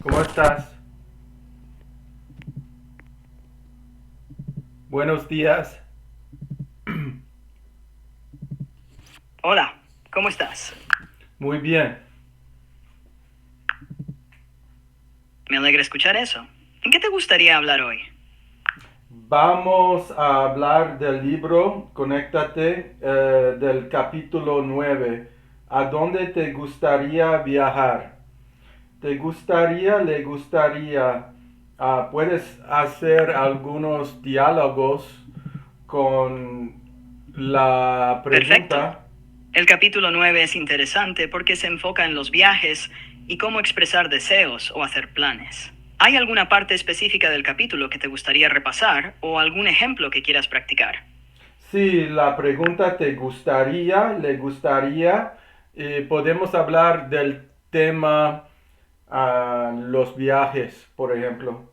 ¿Cómo estás? Buenos días. Hola, ¿cómo estás? Muy bien. Me alegra escuchar eso. ¿En qué te gustaría hablar hoy? Vamos a hablar del libro Conéctate del capítulo 9. ¿A dónde te gustaría viajar? ¿Te gustaría, le gustaría? Puedes hacer algunos diálogos con la Perfecto. pregunta. El capítulo 9 es interesante porque se enfoca en los viajes y cómo expresar deseos o hacer planes. ¿Hay alguna parte específica del capítulo que te gustaría repasar o algún ejemplo que quieras practicar? Si la pregunta te gustaría, le gustaría, podemos hablar del tema los viajes, por ejemplo.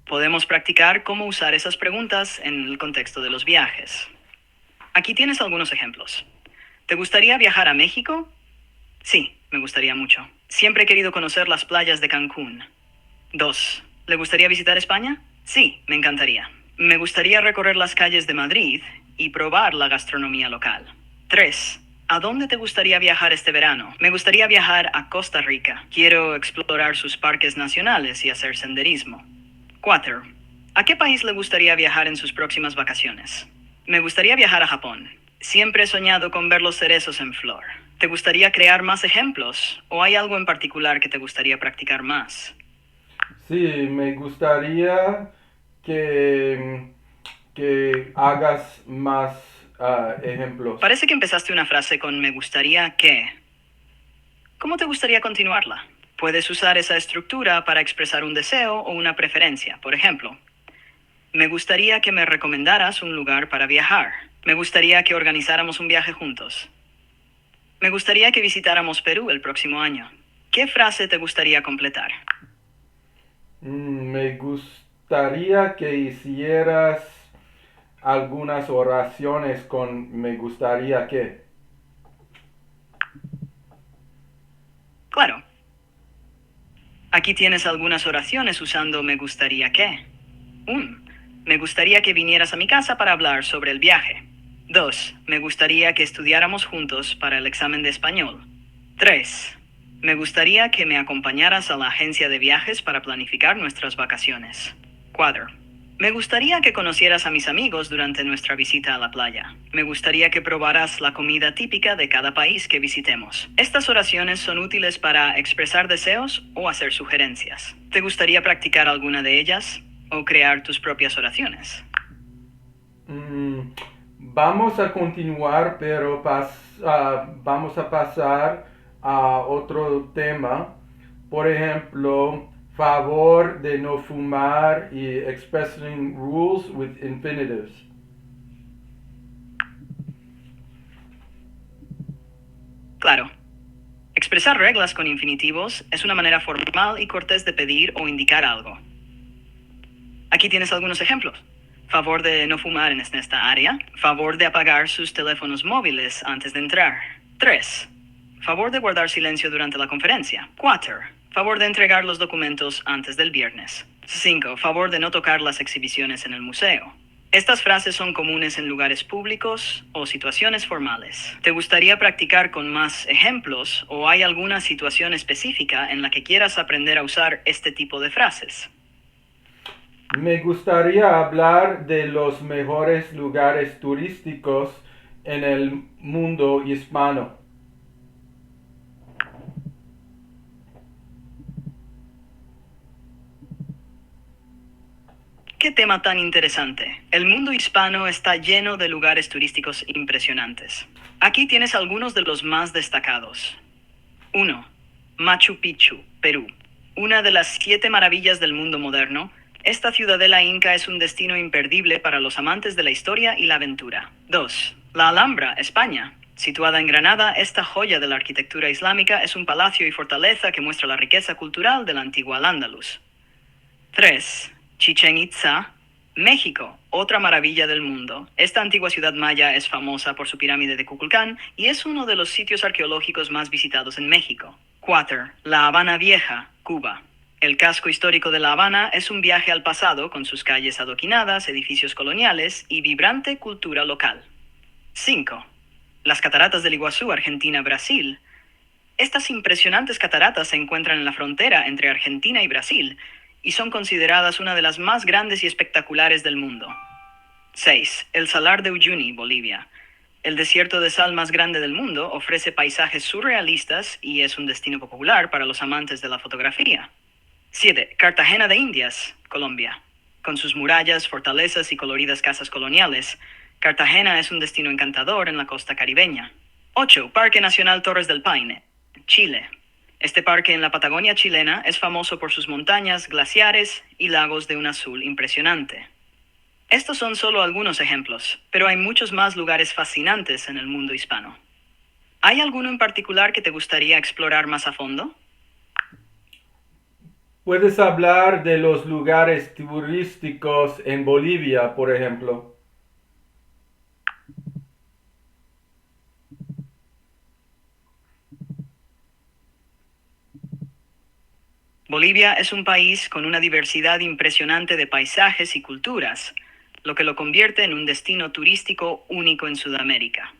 Podemos practicar cómo usar esas preguntas en el contexto de los viajes. Aquí tienes algunos ejemplos. ¿Te gustaría viajar a México? Sí, me gustaría mucho. Siempre he querido conocer las playas de Cancún. 2. ¿Le gustaría visitar España? Sí, me encantaría. Me gustaría recorrer las calles de Madrid y probar la gastronomía local. 3. ¿A dónde te gustaría viajar este verano? Me gustaría viajar a Costa Rica. Quiero explorar sus parques nacionales y hacer senderismo. 4. ¿A qué país le gustaría viajar en sus próximas vacaciones? Me gustaría viajar a Japón. Siempre he soñado con ver los cerezos en flor. ¿Te gustaría crear más ejemplos? ¿O hay algo en particular que te gustaría practicar más? Sí, me gustaría que, que hagas más ejemplos. Parece que empezaste una frase con me gustaría que. ¿Cómo te gustaría continuarla? Puedes usar esa estructura para expresar un deseo o una preferencia. Por ejemplo, me gustaría que me recomendaras un lugar para viajar. Me gustaría que organizáramos un viaje juntos. Me gustaría que visitáramos Perú el próximo año. ¿Qué frase te gustaría completar? Me gustaría que hicieras algunas oraciones con me gustaría que. Claro, aquí tienes algunas oraciones usando me gustaría que. 1. Me gustaría que vinieras a mi casa para hablar sobre el viaje. 2. Me gustaría que estudiáramos juntos para el examen de español. 3. Me gustaría que me acompañaras a la agencia de viajes para planificar nuestras vacaciones. 4. Me gustaría que conocieras a mis amigos durante nuestra visita a la playa. Me gustaría que probaras la comida típica de cada país que visitemos. Estas oraciones son útiles para expresar deseos o hacer sugerencias. ¿Te gustaría practicar alguna de ellas o crear tus propias oraciones? Mm, Vamos a continuar, pero vamos a pasar a otro tema. Por ejemplo, favor de no fumar y expressing rules with infinitives. Claro. Expresar reglas con infinitivos es una manera formal y cortés de pedir o indicar algo. Aquí tienes algunos ejemplos. Favor de no fumar en esta área. Favor de apagar sus teléfonos móviles antes de entrar. 3. Favor de guardar silencio durante la conferencia. 4. Favor de entregar los documentos antes del viernes. 5. Favor de no tocar las exhibiciones en el museo. Estas frases son comunes en lugares públicos o situaciones formales. ¿Te gustaría practicar con más ejemplos o hay alguna situación específica en la que quieras aprender a usar este tipo de frases? Me gustaría hablar de los mejores lugares turísticos en el mundo hispano. Qué tema tan interesante. El mundo hispano está lleno de lugares turísticos impresionantes. Aquí tienes algunos de los más destacados. 1. Machu Picchu, Perú. Una de las 7 maravillas del mundo moderno, esta ciudadela inca es un destino imperdible para los amantes de la historia y la aventura. 2. La Alhambra, España. Situada en Granada, esta joya de la arquitectura islámica es un palacio y fortaleza que muestra la riqueza cultural del antiguo Al-Ándalus. 3. Chichen Itza, México, otra maravilla del mundo. Esta antigua ciudad maya es famosa por su pirámide de Kukulcán y es uno de los sitios arqueológicos más visitados en México. 4. La Habana Vieja, Cuba. El casco histórico de La Habana es un viaje al pasado con sus calles adoquinadas, edificios coloniales y vibrante cultura local. 5. Las cataratas del Iguazú, Argentina, Brasil. Estas impresionantes cataratas se encuentran en la frontera entre Argentina y Brasil y son consideradas una de las más grandes y espectaculares del mundo. 6. El Salar de Uyuni, Bolivia. El desierto de sal más grande del mundo ofrece paisajes surrealistas y es un destino popular para los amantes de la fotografía. 7. Cartagena de Indias, Colombia. Con sus murallas, fortalezas y coloridas casas coloniales, Cartagena es un destino encantador en la costa caribeña. 8. Parque Nacional Torres del Paine, Chile. Este parque en la Patagonia chilena es famoso por sus montañas, glaciares y lagos de un azul impresionante. Estos son solo algunos ejemplos, pero hay muchos más lugares fascinantes en el mundo hispano. ¿Hay alguno en particular que te gustaría explorar más a fondo? ¿Puedes hablar de los lugares turísticos en Bolivia, por ejemplo? Bolivia es un país con una diversidad impresionante de paisajes y culturas, lo que lo convierte en un destino turístico único en Sudamérica.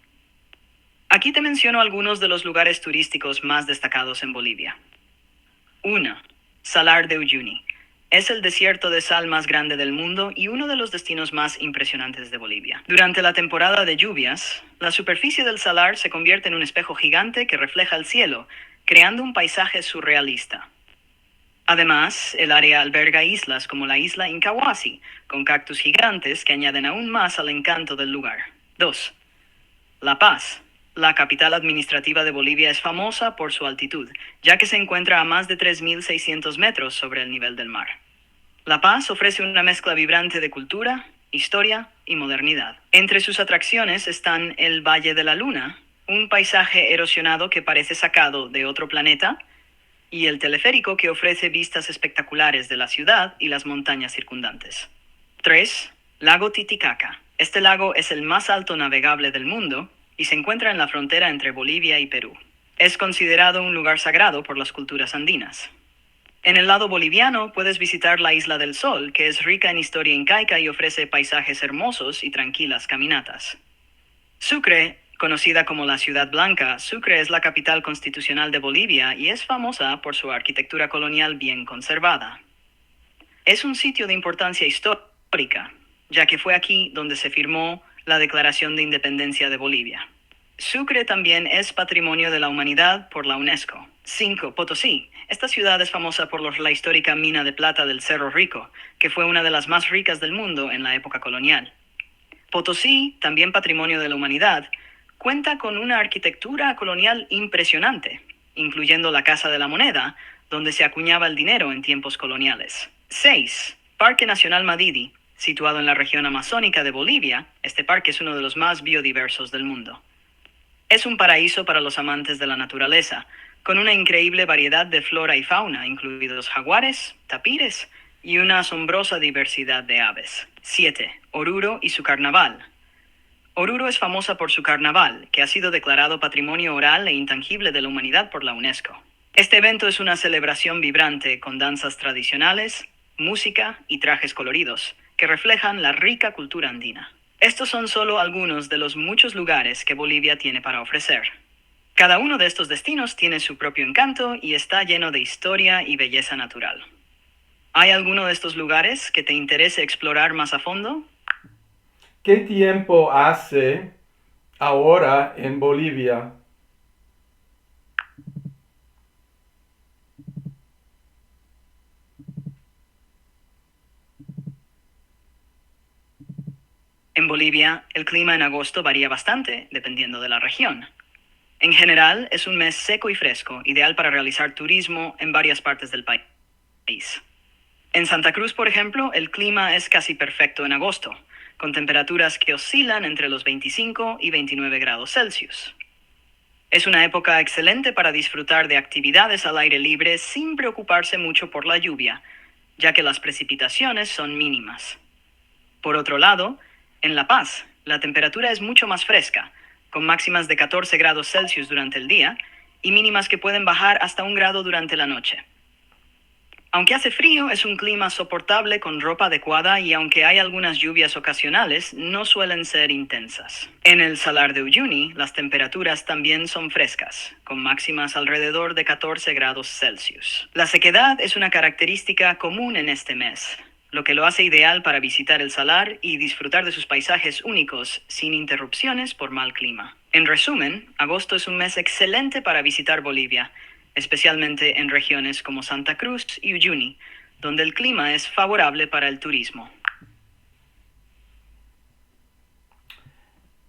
Aquí te menciono algunos de los lugares turísticos más destacados en Bolivia. 1. Salar de Uyuni. Es el desierto de sal más grande del mundo y uno de los destinos más impresionantes de Bolivia. Durante la temporada de lluvias, la superficie del salar se convierte en un espejo gigante que refleja el cielo, creando un paisaje surrealista. Además, el área alberga islas como la isla Incahuasi, con cactus gigantes que añaden aún más al encanto del lugar. 2. La Paz. La capital administrativa de Bolivia es famosa por su altitud, ya que se encuentra a más de 3.600 metros sobre el nivel del mar. La Paz ofrece una mezcla vibrante de cultura, historia y modernidad. Entre sus atracciones están el Valle de la Luna, un paisaje erosionado que parece sacado de otro planeta, y el teleférico que ofrece vistas espectaculares de la ciudad y las montañas circundantes. 3. Lago Titicaca. Este lago es el más alto navegable del mundo y se encuentra en la frontera entre Bolivia y Perú. Es considerado un lugar sagrado por las culturas andinas. En el lado boliviano puedes visitar la Isla del Sol, que es rica en historia incaica y ofrece paisajes hermosos y tranquilas caminatas. Sucre, conocida como la Ciudad Blanca, Sucre es la capital constitucional de Bolivia y es famosa por su arquitectura colonial bien conservada. Es un sitio de importancia histórica, ya que fue aquí donde se firmó la Declaración de Independencia de Bolivia. Sucre también es Patrimonio de la Humanidad por la UNESCO. 5. Potosí. Esta ciudad es famosa por la histórica mina de plata del Cerro Rico, que fue una de las más ricas del mundo en la época colonial. Potosí, también Patrimonio de la Humanidad, cuenta con una arquitectura colonial impresionante, incluyendo la Casa de la Moneda, donde se acuñaba el dinero en tiempos coloniales. 6. Parque Nacional Madidi. Situado en la región amazónica de Bolivia, este parque es uno de los más biodiversos del mundo. Es un paraíso para los amantes de la naturaleza, con una increíble variedad de flora y fauna, incluidos jaguares, tapires y una asombrosa diversidad de aves. 7. Oruro y su carnaval. Oruro es famosa por su carnaval, que ha sido declarado Patrimonio Oral e Intangible de la Humanidad por la UNESCO. Este evento es una celebración vibrante con danzas tradicionales, música y trajes coloridos, que reflejan la rica cultura andina. Estos son solo algunos de los muchos lugares que Bolivia tiene para ofrecer. Cada uno de estos destinos tiene su propio encanto y está lleno de historia y belleza natural. ¿Hay alguno de estos lugares que te interese explorar más a fondo? ¿Qué tiempo hace ahora en Bolivia? En Bolivia, el clima en agosto varía bastante, dependiendo de la región. En general, es un mes seco y fresco, ideal para realizar turismo en varias partes del país. En Santa Cruz, por ejemplo, el clima es casi perfecto en agosto, con temperaturas que oscilan entre los 25 y 29 grados Celsius. Es una época excelente para disfrutar de actividades al aire libre sin preocuparse mucho por la lluvia, ya que las precipitaciones son mínimas. Por otro lado, en La Paz, la temperatura es mucho más fresca, con máximas de 14 grados Celsius durante el día y mínimas que pueden bajar hasta 1 grado durante la noche. Aunque hace frío, es un clima soportable con ropa adecuada y aunque hay algunas lluvias ocasionales, no suelen ser intensas. En el Salar de Uyuni, las temperaturas también son frescas, con máximas alrededor de 14 grados Celsius. La sequedad es una característica común en este mes, lo que lo hace ideal para visitar el salar y disfrutar de sus paisajes únicos sin interrupciones por mal clima. En resumen, agosto es un mes excelente para visitar Bolivia, especialmente en regiones como Santa Cruz y Uyuni, donde el clima es favorable para el turismo.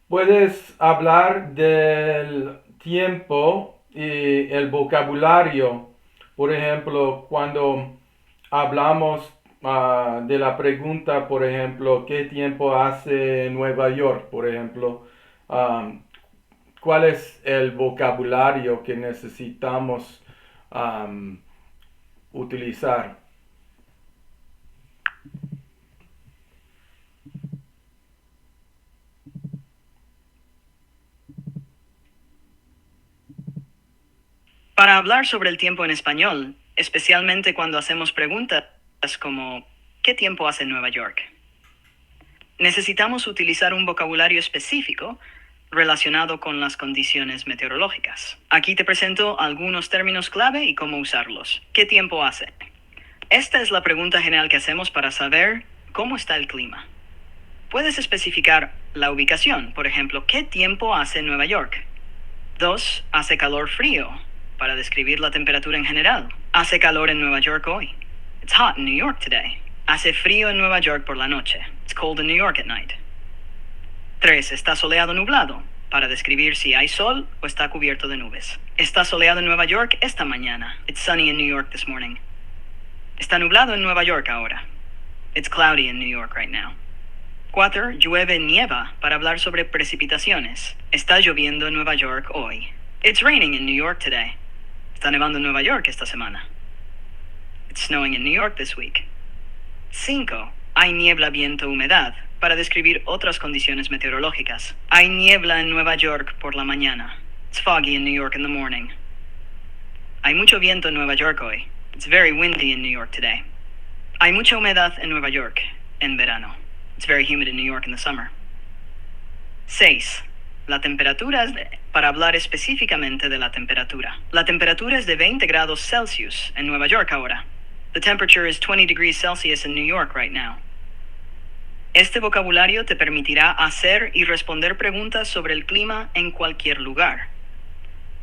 ¿Puedes hablar del tiempo y el vocabulario? Por ejemplo, cuando hablamos de la pregunta, por ejemplo, ¿qué tiempo hace Nueva York? Por ejemplo, ¿cuál es el vocabulario que necesitamos utilizar? Para hablar sobre el tiempo en español, especialmente cuando hacemos preguntas como ¿qué tiempo hace en Nueva York? Necesitamos utilizar un vocabulario específico relacionado con las condiciones meteorológicas. Aquí te presento algunos términos clave y cómo usarlos. ¿Qué tiempo hace? Esta es la pregunta general que hacemos para saber cómo está el clima. Puedes especificar la ubicación, por ejemplo, ¿qué tiempo hace en Nueva York? 2. Hace calor frío, para describir la temperatura en general. Hace calor en Nueva York hoy. It's hot in New York today. Hace frío en Nueva York por la noche. It's cold in New York at night. 3. Está soleado o nublado, para describir si hay sol o está cubierto de nubes. Está soleado en Nueva York esta mañana. It's sunny in New York this morning. Está nublado en Nueva York ahora. It's cloudy in New York right now. 4. Llueve, nieva, para hablar sobre precipitaciones. Está lloviendo en Nueva York hoy. It's raining in New York today. Está nevando en Nueva York esta semana. It's snowing in New York this week. 5. Hay niebla, viento, humedad, para describir otras condiciones meteorológicas. Hay niebla en Nueva York por la mañana. It's foggy in New York in the morning. Hay mucho viento en Nueva York hoy. It's very windy in New York today. Hay mucha humedad en Nueva York en verano. It's very humid in New York in the summer. 6. La temperatura es para hablar específicamente de la temperatura. La temperatura es de 20 grados Celsius en Nueva York ahora. The temperature is 20 degrees Celsius in New York right now. Este vocabulario te permitirá hacer y responder preguntas sobre el clima en cualquier lugar.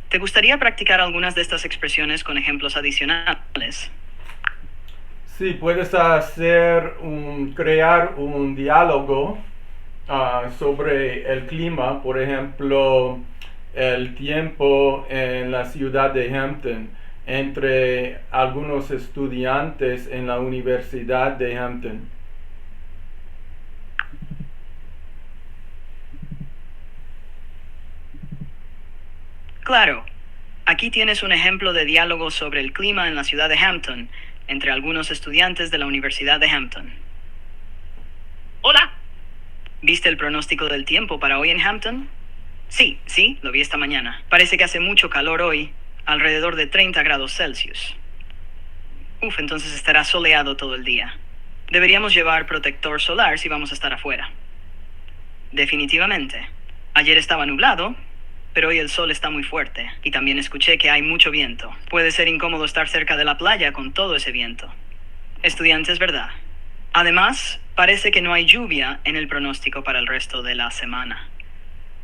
¿Te gustaría practicar algunas de estas expresiones con ejemplos adicionales? Sí, puedes crear un diálogo sobre el clima, por ejemplo, el tiempo en la ciudad de Hampton entre algunos estudiantes en la Universidad de Hampton. Claro, aquí tienes un ejemplo de diálogo sobre el clima en la ciudad de Hampton entre algunos estudiantes de la Universidad de Hampton. Hola, ¿Viste el pronóstico del tiempo para hoy en Hampton? Sí, lo vi esta mañana. Parece que hace mucho calor hoy, alrededor de 30 grados Celsius. Entonces estará soleado todo el día. Deberíamos llevar protector solar si vamos a estar afuera. Definitivamente. Ayer estaba nublado, pero hoy el sol está muy fuerte. Y también escuché que hay mucho viento. Puede ser incómodo estar cerca de la playa con todo ese viento. Estudiantes, ¿verdad? Además, parece que no hay lluvia en el pronóstico para el resto de la semana.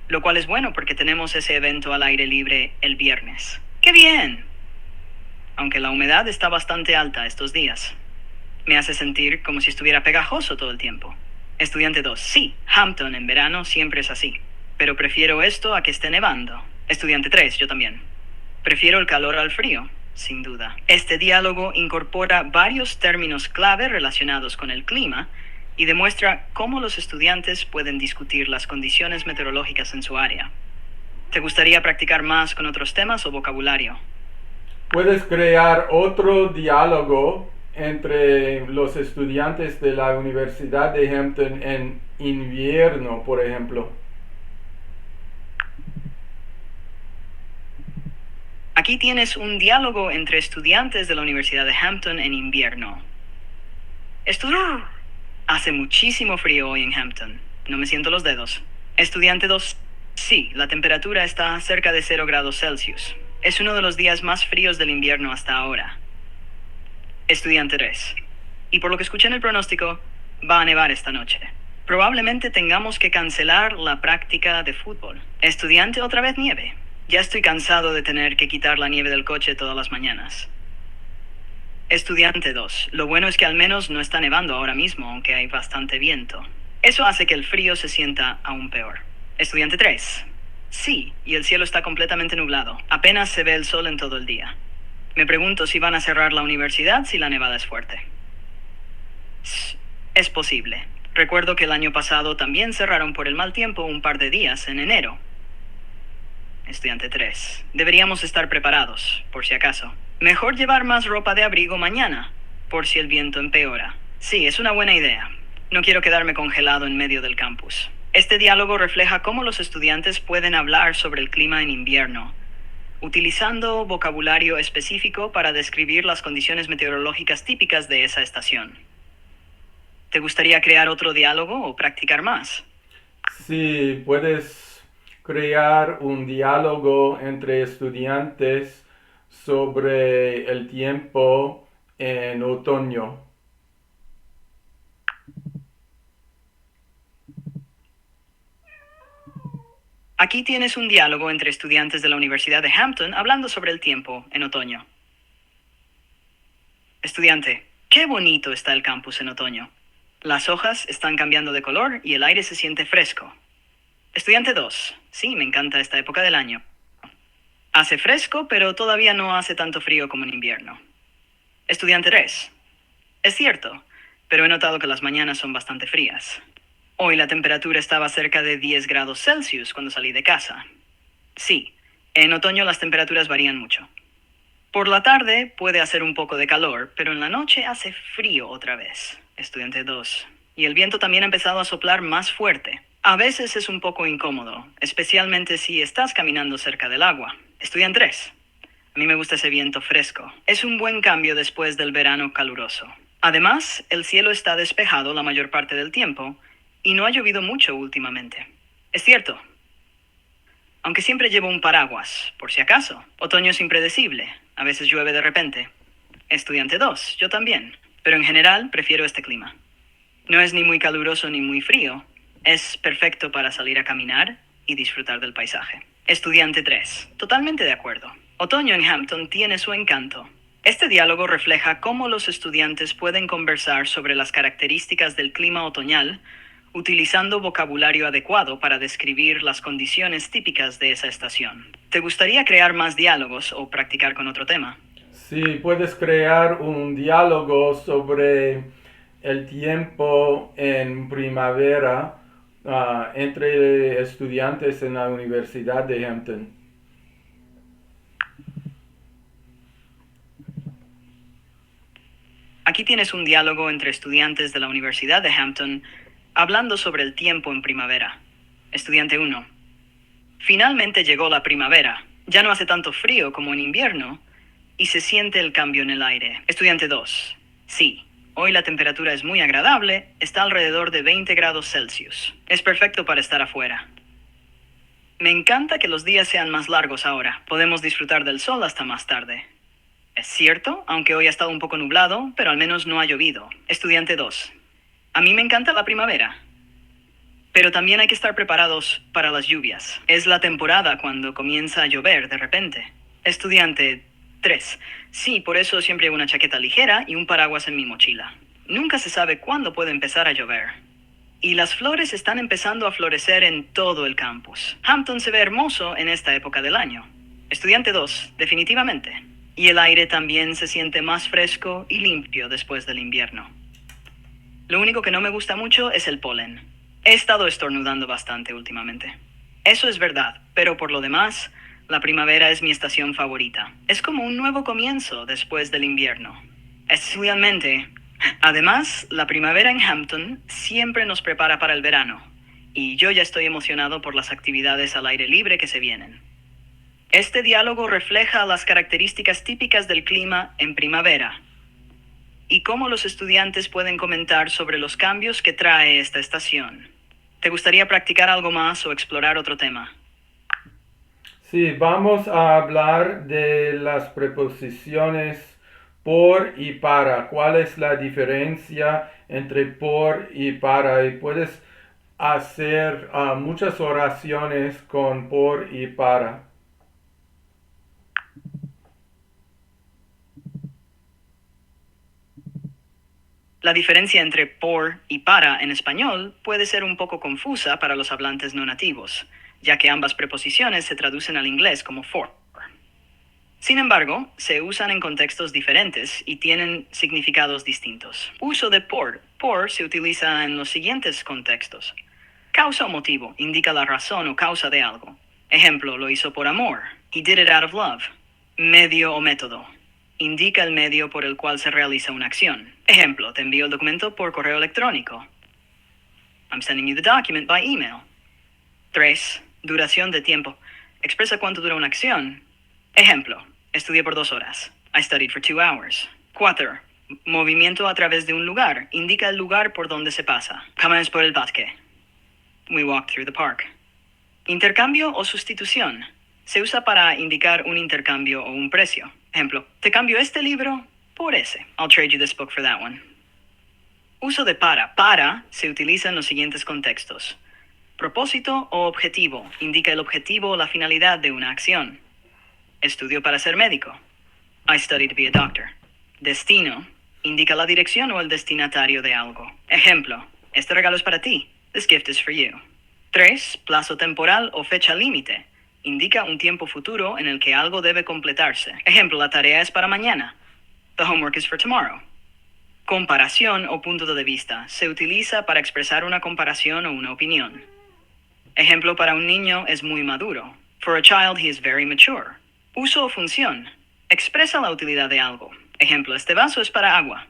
Lo cual es bueno porque tenemos ese evento al aire libre el viernes. ¡Qué bien! Aunque la humedad está bastante alta estos días. Me hace sentir como si estuviera pegajoso todo el tiempo. Estudiante 2. Sí, Hampton en verano siempre es así. Pero prefiero esto a que esté nevando. Estudiante 3. Yo también. Prefiero el calor al frío, sin duda. Este diálogo incorpora varios términos clave relacionados con el clima y demuestra cómo los estudiantes pueden discutir las condiciones meteorológicas en su área. ¿Te gustaría practicar más con otros temas o vocabulario? Puedes crear otro diálogo entre los estudiantes de la Universidad de Hampton en invierno, por ejemplo? Aquí tienes un diálogo entre estudiantes de la Universidad de Hampton en invierno. Hace muchísimo frío hoy en Hampton. No me siento los dedos. Estudiante 2. Sí, la temperatura está cerca de 0 grados Celsius. Es uno de los días más fríos del invierno hasta ahora. Estudiante 3. Y por lo que escuché en el pronóstico, va a nevar esta noche. Probablemente tengamos que cancelar la práctica de fútbol. Estudiante, otra vez nieve. Ya estoy cansado de tener que quitar la nieve del coche todas las mañanas. Estudiante 2. Lo bueno es que al menos no está nevando ahora mismo, aunque hay bastante viento. Eso hace que el frío se sienta aún peor. Estudiante 3. Sí, y el cielo está completamente nublado. Apenas se ve el sol en todo el día. Me pregunto si van a cerrar la universidad si la nevada es fuerte. Es posible. Recuerdo que el año pasado también cerraron por el mal tiempo un par de días en enero. Estudiante 3. Deberíamos estar preparados, por si acaso. Mejor llevar más ropa de abrigo mañana, por si el viento empeora. Sí, es una buena idea. No quiero quedarme congelado en medio del campus. Este diálogo refleja cómo los estudiantes pueden hablar sobre el clima en invierno, utilizando vocabulario específico para describir las condiciones meteorológicas típicas de esa estación. ¿Te gustaría crear otro diálogo o practicar más? Sí, puedes crear un diálogo entre estudiantes sobre el tiempo en otoño. Aquí tienes un diálogo entre estudiantes de la Universidad de Hampton hablando sobre el tiempo en otoño. Estudiante, qué bonito está el campus en otoño. Las hojas están cambiando de color y el aire se siente fresco. Estudiante 2. Sí, me encanta esta época del año. Hace fresco, pero todavía no hace tanto frío como en invierno. Estudiante 3. Es cierto, pero he notado que las mañanas son bastante frías. Hoy la temperatura estaba cerca de 10 grados Celsius cuando salí de casa. Sí, en otoño las temperaturas varían mucho. Por la tarde puede hacer un poco de calor, pero en la noche hace frío otra vez. Estudiante 2. Y el viento también ha empezado a soplar más fuerte. A veces es un poco incómodo, especialmente si estás caminando cerca del agua. Estudiante 3. A mí me gusta ese viento fresco. Es un buen cambio después del verano caluroso. Además, el cielo está despejado la mayor parte del tiempo y no ha llovido mucho últimamente. Es cierto. Aunque siempre llevo un paraguas, por si acaso. Otoño es impredecible. A veces llueve de repente. Estudiante 2, yo también. Pero en general prefiero este clima. No es ni muy caluroso ni muy frío. Es perfecto para salir a caminar y disfrutar del paisaje. Estudiante 3, totalmente de acuerdo. Otoño en Hampton tiene su encanto. Este diálogo refleja cómo los estudiantes pueden conversar sobre las características del clima otoñal, utilizando vocabulario adecuado para describir las condiciones típicas de esa estación. ¿Te gustaría crear más diálogos o practicar con otro tema? Sí, puedes crear un diálogo sobre el tiempo en primavera entre estudiantes en la Universidad de Hampton. Aquí tienes un diálogo entre estudiantes de la Universidad de Hampton hablando sobre el tiempo en primavera. Estudiante 1. Finalmente llegó la primavera. Ya no hace tanto frío como en invierno y se siente el cambio en el aire. Estudiante 2. Sí, hoy la temperatura es muy agradable, está alrededor de 20 grados Celsius. Es perfecto para estar afuera. Me encanta que los días sean más largos ahora. Podemos disfrutar del sol hasta más tarde. Es cierto, aunque hoy ha estado un poco nublado, pero al menos no ha llovido. Estudiante 2. A mí me encanta la primavera. Pero también hay que estar preparados para las lluvias. Es la temporada cuando comienza a llover de repente. Estudiante 3. Sí, por eso siempre llevo una chaqueta ligera y un paraguas en mi mochila. Nunca se sabe cuándo puede empezar a llover. Y las flores están empezando a florecer en todo el campus. Hampton se ve hermoso en esta época del año. Estudiante 2, definitivamente. Y el aire también se siente más fresco y limpio después del invierno. Lo único que no me gusta mucho es el polen. He estado estornudando bastante últimamente. Eso es verdad, pero por lo demás, la primavera es mi estación favorita. Es como un nuevo comienzo después del invierno. Especialmente, además, la primavera en Hampton siempre nos prepara para el verano, y yo ya estoy emocionado por las actividades al aire libre que se vienen. Este diálogo refleja las características típicas del clima en primavera y cómo los estudiantes pueden comentar sobre los cambios que trae esta estación. ¿Te gustaría practicar algo más o explorar otro tema? Sí, vamos a hablar de las preposiciones por y para. ¿Cuál es la diferencia entre por y para? Y puedes hacer muchas oraciones con por y para. La diferencia entre por y para en español puede ser un poco confusa para los hablantes no nativos, ya que ambas preposiciones se traducen al inglés como for. Sin embargo, se usan en contextos diferentes y tienen significados distintos. Uso de por. Por se utiliza en los siguientes contextos. Causa o motivo indica la razón o causa de algo. Ejemplo, lo hizo por amor. He did it out of love. Medio o método indica el medio por el cual se realiza una acción. Ejemplo, te envío el documento por correo electrónico. I'm sending you the document by email. 3. Duración de tiempo. Expresa cuánto dura una acción. Ejemplo, estudié por 2 horas. I studied for 2 hours. 4. Movimiento a través de un lugar. Indica el lugar por donde se pasa. Caminamos por el parque. We walked through the park. Intercambio o sustitución. Se usa para indicar un intercambio o un precio. Ejemplo, te cambio este libro por ese. I'll trade you this book for that one. Uso de para. Para se utiliza en los siguientes contextos. Propósito o objetivo. Indica el objetivo o la finalidad de una acción. Estudio para ser médico. I studied to be a doctor. Destino. Indica la dirección o el destinatario de algo. Ejemplo, este regalo es para ti. This gift is for you. 3. Plazo temporal o fecha límite. Indica un tiempo futuro en el que algo debe completarse. Ejemplo, la tarea es para mañana. The homework is for tomorrow. Comparación o punto de vista. Se utiliza para expresar una comparación o una opinión. Ejemplo, para un niño es muy maduro. For a child, he is very mature. Uso o función. Expresa la utilidad de algo. Ejemplo, este vaso es para agua.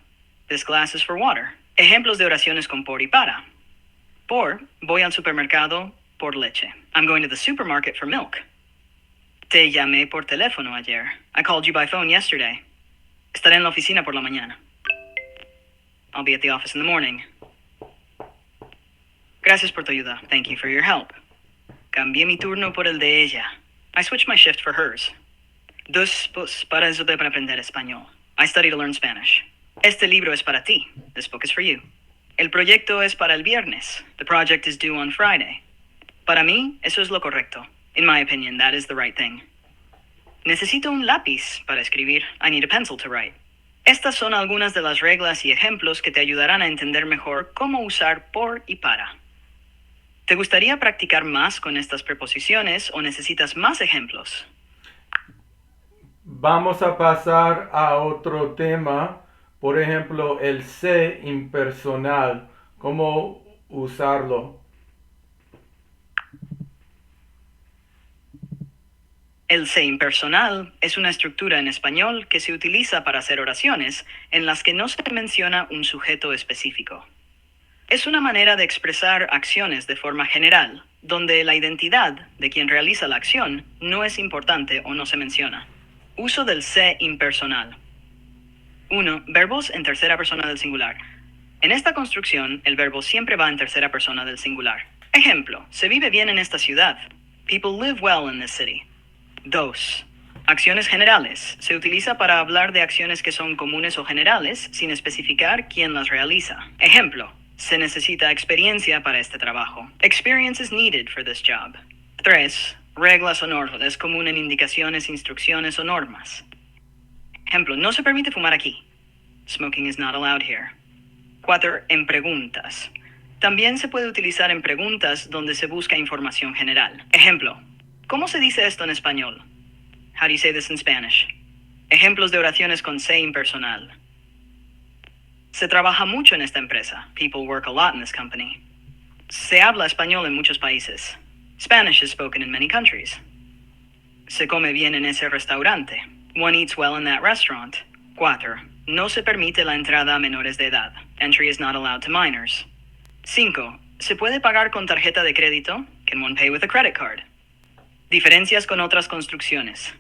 This glass is for water. Ejemplos de oraciones con por y para. Por, voy al supermercado por leche. I'm going to the supermarket for milk. Te llamé por teléfono ayer. I called you by phone yesterday. Estaré en la oficina por la mañana. I'll be at the office in the morning. Gracias por tu ayuda. Thank you for your help. Cambié mi turno por el de ella. I switched my shift for hers. Para eso deben aprender español. I study to learn Spanish. Este libro es para ti. This book is for you. El proyecto es para el viernes. The project is due on Friday. Para mí, eso es lo correcto. In my opinion, that is the right thing. Necesito un lápiz para escribir. I need a pencil to write. Estas son algunas de las reglas y ejemplos que te ayudarán a entender mejor cómo usar por y para. ¿Te gustaría practicar más con estas preposiciones o necesitas más ejemplos? Vamos a pasar a otro tema, por ejemplo, el sé impersonal, cómo usarlo. El sé impersonal es una estructura en español que se utiliza para hacer oraciones en las que no se menciona un sujeto específico. Es una manera de expresar acciones de forma general, donde la identidad de quien realiza la acción no es importante o no se menciona. Uso del sé impersonal. 1. Verbos en tercera persona del singular. En esta construcción, el verbo siempre va en tercera persona del singular. Ejemplo, se vive bien en esta ciudad. People live well in this city. 2. Acciones generales. Se utiliza para hablar de acciones que son comunes o generales sin especificar quién las realiza. Ejemplo, se necesita experiencia para este trabajo. Experience is needed for this job. 3. Reglas o normas. Es común en indicaciones, instrucciones o normas. Ejemplo, no se permite fumar aquí. Smoking is not allowed here. 4. En preguntas. También se puede utilizar en preguntas donde se busca información general. Ejemplo, ¿cómo se dice esto en español? How do you say this in Spanish? Ejemplos de oraciones con sé impersonal. Se trabaja mucho en esta empresa. People work a lot in this company. Se habla español en muchos países. Spanish is spoken in many countries. Se come bien en ese restaurante. One eats well in that restaurant. 4. No se permite la entrada a menores de edad. Entry is not allowed to minors. 5. Se puede pagar con tarjeta de crédito. Can one pay with a credit card? Diferencias con otras construcciones.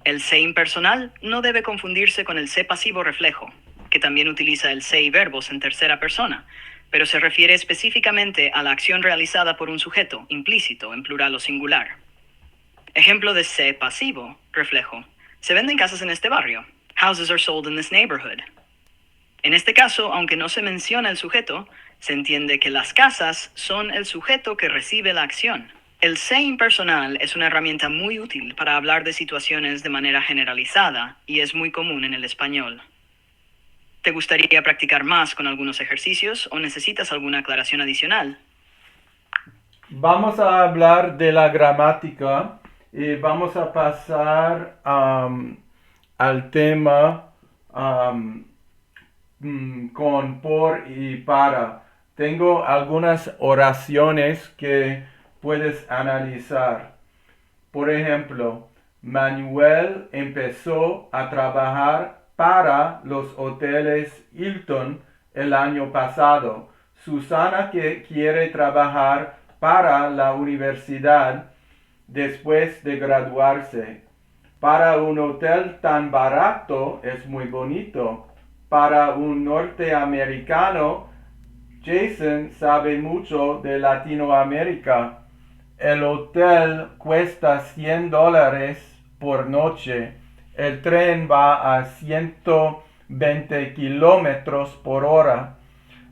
El se impersonal no debe confundirse con el se pasivo reflejo, que también utiliza el se y verbos en tercera persona, pero se refiere específicamente a la acción realizada por un sujeto, implícito, en plural o singular. Ejemplo de se pasivo, reflejo. Se venden casas en este barrio. Houses are sold in this neighborhood. En este caso, aunque no se menciona el sujeto, se entiende que las casas son el sujeto que recibe la acción. El se impersonal es una herramienta muy útil para hablar de situaciones de manera generalizada y es muy común en el español. ¿Te gustaría practicar más con algunos ejercicios o necesitas alguna aclaración adicional? Vamos a hablar de la gramática y vamos a pasar al tema con por y para. Tengo algunas oraciones que puedes analizar. Por ejemplo, Manuel empezó a trabajar para los hoteles Hilton el año pasado. Susana que quiere trabajar para la universidad después de graduarse. Para un hotel tan barato es muy bonito. Para un norteamericano, Jason sabe mucho de Latinoamérica. El hotel cuesta $100 por noche. El tren va a 120 kilómetros por hora.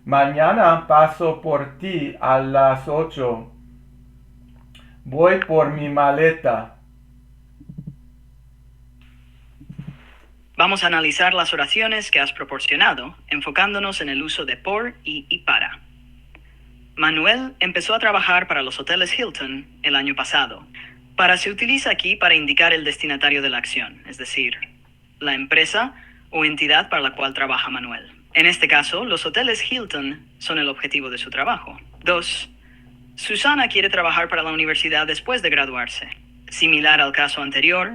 Mañana paso por ti a las 8. Voy por mi maleta. Vamos a analizar las oraciones que has proporcionado, enfocándonos en el uso de por y para. Manuel empezó a trabajar para los hoteles Hilton el año pasado. Para se utiliza aquí para indicar el destinatario de la acción, es decir, la empresa o entidad para la cual trabaja Manuel. En este caso, los hoteles Hilton son el objetivo de su trabajo. 2. Susana quiere trabajar para la universidad después de graduarse. Similar al caso anterior,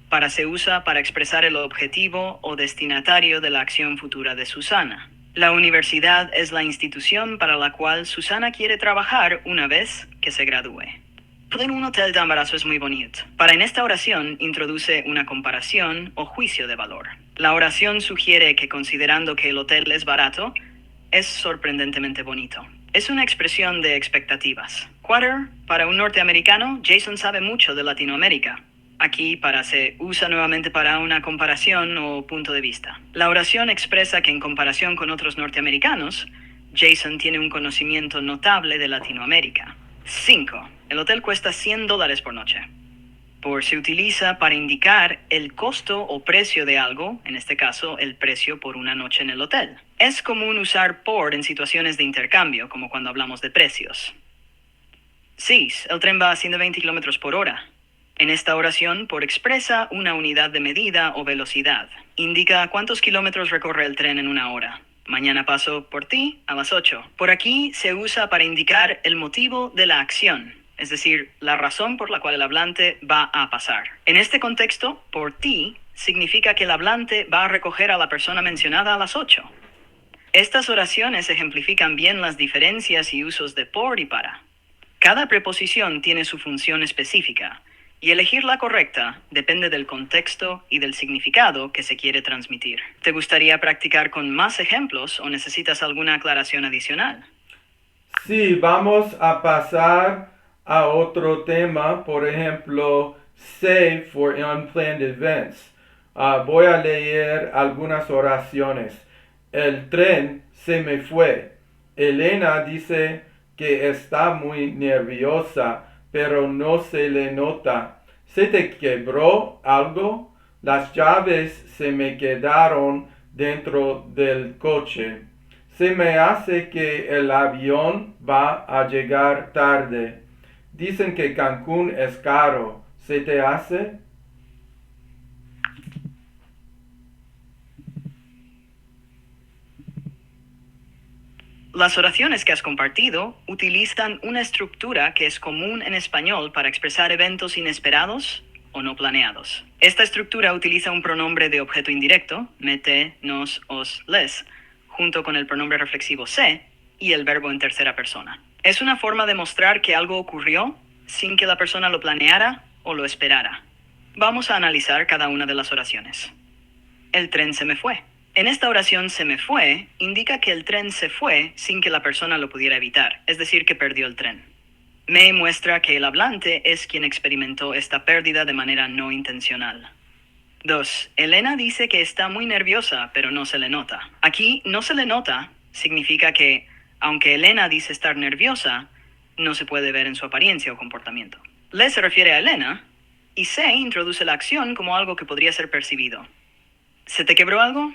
para se usa para expresar el objetivo o destinatario de la acción futura de Susana. La universidad es la institución para la cual Susana quiere trabajar una vez que se gradúe. Tener un hotel tan barato es muy bonito. Para en esta oración introduce una comparación o juicio de valor. La oración sugiere que considerando que el hotel es barato, es sorprendentemente bonito. Es una expresión de expectativas. Quarter, para un norteamericano, Jason sabe mucho de Latinoamérica. Aquí para se usa nuevamente para una comparación o punto de vista. La oración expresa que en comparación con otros norteamericanos, Jason tiene un conocimiento notable de Latinoamérica. 5. El hotel cuesta $100 por noche. Por se utiliza para indicar el costo o precio de algo, en este caso el precio por una noche en el hotel. Es común usar por en situaciones de intercambio, como cuando hablamos de precios. 6. El tren va a 120 km por hora. En esta oración, por expresa una unidad de medida o velocidad. Indica cuántos kilómetros recorre el tren en una hora. Mañana paso por ti a las 8. Por aquí se usa para indicar el motivo de la acción, es decir, la razón por la cual el hablante va a pasar. En este contexto, por ti significa que el hablante va a recoger a la persona mencionada a las 8. Estas oraciones ejemplifican bien las diferencias y usos de por y para. Cada preposición tiene su función específica, y elegir la correcta depende del contexto y del significado que se quiere transmitir. ¿Te gustaría practicar con más ejemplos o necesitas alguna aclaración adicional? Sí, vamos a pasar a otro tema, por ejemplo, save for unplanned events. Voy a leer algunas oraciones. El tren se me fue. Elena dice que está muy nerviosa, pero no se le nota. ¿Se te quebró algo? Las llaves se me quedaron dentro del coche. Se me hace que el avión va a llegar tarde. Dicen que Cancún es caro. ¿Se te hace? Las oraciones que has compartido utilizan una estructura que es común en español para expresar eventos inesperados o no planeados. Esta estructura utiliza un pronombre de objeto indirecto, me, te, nos, os, les, junto con el pronombre reflexivo se y el verbo en tercera persona. Es una forma de mostrar que algo ocurrió sin que la persona lo planeara o lo esperara. Vamos a analizar cada una de las oraciones. El tren se me fue. En esta oración se me fue indica que el tren se fue sin que la persona lo pudiera evitar, es decir, que perdió el tren. Me muestra que el hablante es quien experimentó esta pérdida de manera no intencional. 2. Elena dice que está muy nerviosa, pero no se le nota. Aquí no se le nota significa que, aunque Elena dice estar nerviosa, no se puede ver en su apariencia o comportamiento. Le se refiere a Elena y se introduce la acción como algo que podría ser percibido. ¿Se te quebró algo?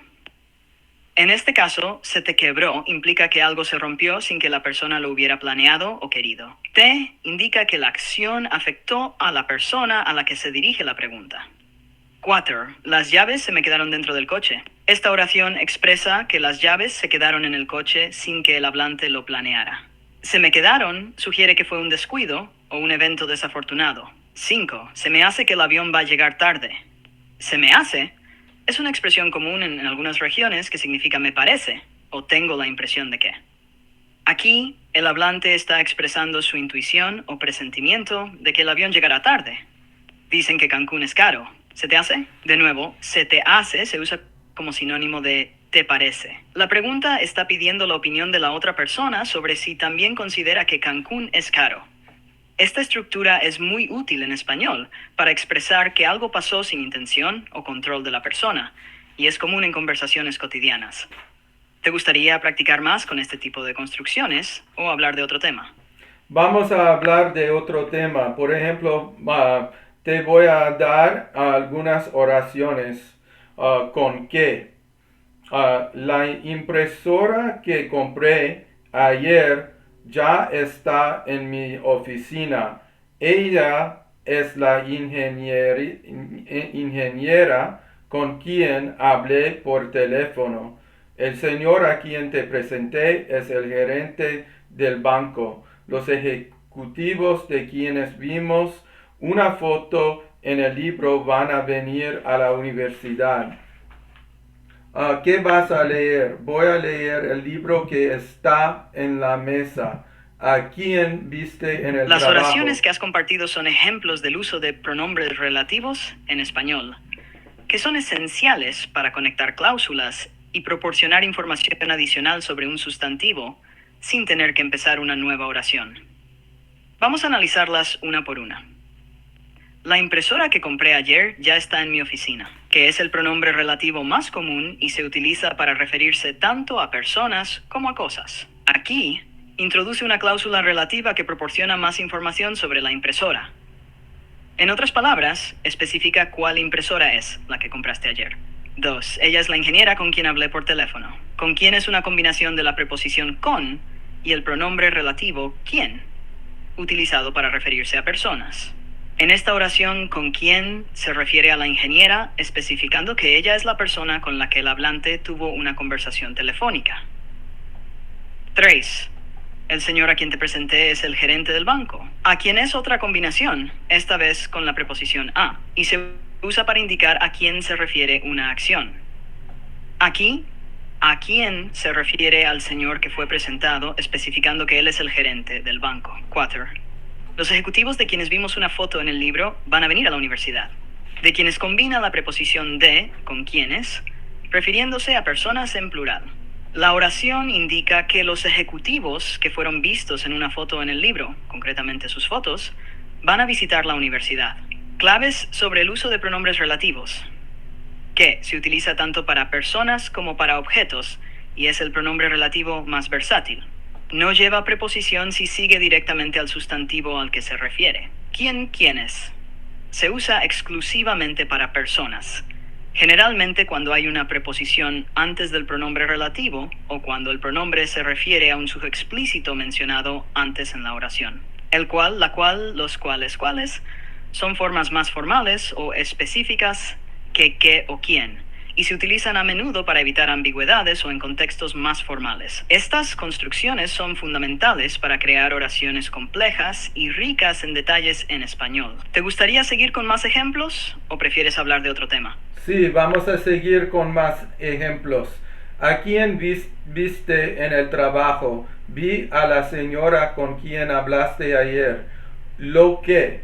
En este caso, se te quebró implica que algo se rompió sin que la persona lo hubiera planeado o querido. Te indica que la acción afectó a la persona a la que se dirige la pregunta. 4. Las llaves se me quedaron dentro del coche. Esta oración expresa que las llaves se quedaron en el coche sin que el hablante lo planeara. Se me quedaron sugiere que fue un descuido o un evento desafortunado. 5. Se me hace que el avión va a llegar tarde. Se me hace es una expresión común en algunas regiones que significa me parece o tengo la impresión de que. Aquí, el hablante está expresando su intuición o presentimiento de que el avión llegará tarde. Dicen que Cancún es caro. ¿Se te hace? De nuevo, se te hace se usa como sinónimo de te parece. La pregunta está pidiendo la opinión de la otra persona sobre si también considera que Cancún es caro. Esta estructura es muy útil en español para expresar que algo pasó sin intención o control de la persona, y es común en conversaciones cotidianas. ¿Te gustaría practicar más con este tipo de construcciones o hablar de otro tema? Vamos a hablar de otro tema. Por ejemplo, te voy a dar algunas oraciones con que. La impresora que compré ayer ya está en mi oficina. Ella es la ingeniera con quien hablé por teléfono. El señor a quien te presenté es el gerente del banco. Los ejecutivos de quienes vimos una foto en el libro van a venir a la universidad. ¿Qué vas a leer? Voy a leer el libro que está en la mesa. ¿A quién viste en el Las trabajo? oraciones que has compartido son ejemplos del uso de pronombres relativos en español, que son esenciales para conectar cláusulas y proporcionar información adicional sobre un sustantivo sin tener que empezar una nueva oración. Vamos a analizarlas una por una. La impresora que compré ayer ya está en mi oficina, que es el pronombre relativo más común y se utiliza para referirse tanto a personas como a cosas. Aquí, introduce una cláusula relativa que proporciona más información sobre la impresora. En otras palabras, especifica cuál impresora es la que compraste ayer. 2. Ella es la ingeniera con quien hablé por teléfono. Con quien es una combinación de la preposición con y el pronombre relativo quién, utilizado para referirse a personas. En esta oración, con quién se refiere a la ingeniera, especificando que ella es la persona con la que el hablante tuvo una conversación telefónica. 3. El señor a quien te presenté es el gerente del banco, a quien es otra combinación, esta vez con la preposición a, y se usa para indicar a quién se refiere una acción. Aquí, a quién se refiere al señor que fue presentado, especificando que él es el gerente del banco. 4. Los ejecutivos de quienes vimos una foto en el libro van a venir a la universidad. De quienes combina la preposición de con quienes, refiriéndose a personas en plural. La oración indica que los ejecutivos que fueron vistos en una foto en el libro, concretamente sus fotos, van a visitar la universidad. Claves sobre el uso de pronombres relativos, que se utiliza tanto para personas como para objetos y es el pronombre relativo más versátil. No lleva preposición si sigue directamente al sustantivo al que se refiere. ¿Quién, quiénes? Se usa exclusivamente para personas, generalmente cuando hay una preposición antes del pronombre relativo o cuando el pronombre se refiere a un sujeto explícito mencionado antes en la oración. El cual, la cual, los cuales, cuáles son formas más formales o específicas que qué o quién, y se utilizan a menudo para evitar ambigüedades o en contextos más formales. Estas construcciones son fundamentales para crear oraciones complejas y ricas en detalles en español. ¿Te gustaría seguir con más ejemplos o prefieres hablar de otro tema? Sí, vamos a seguir con más ejemplos. ¿A quién viste en el trabajo? Vi a la señora con quien hablaste ayer. Lo que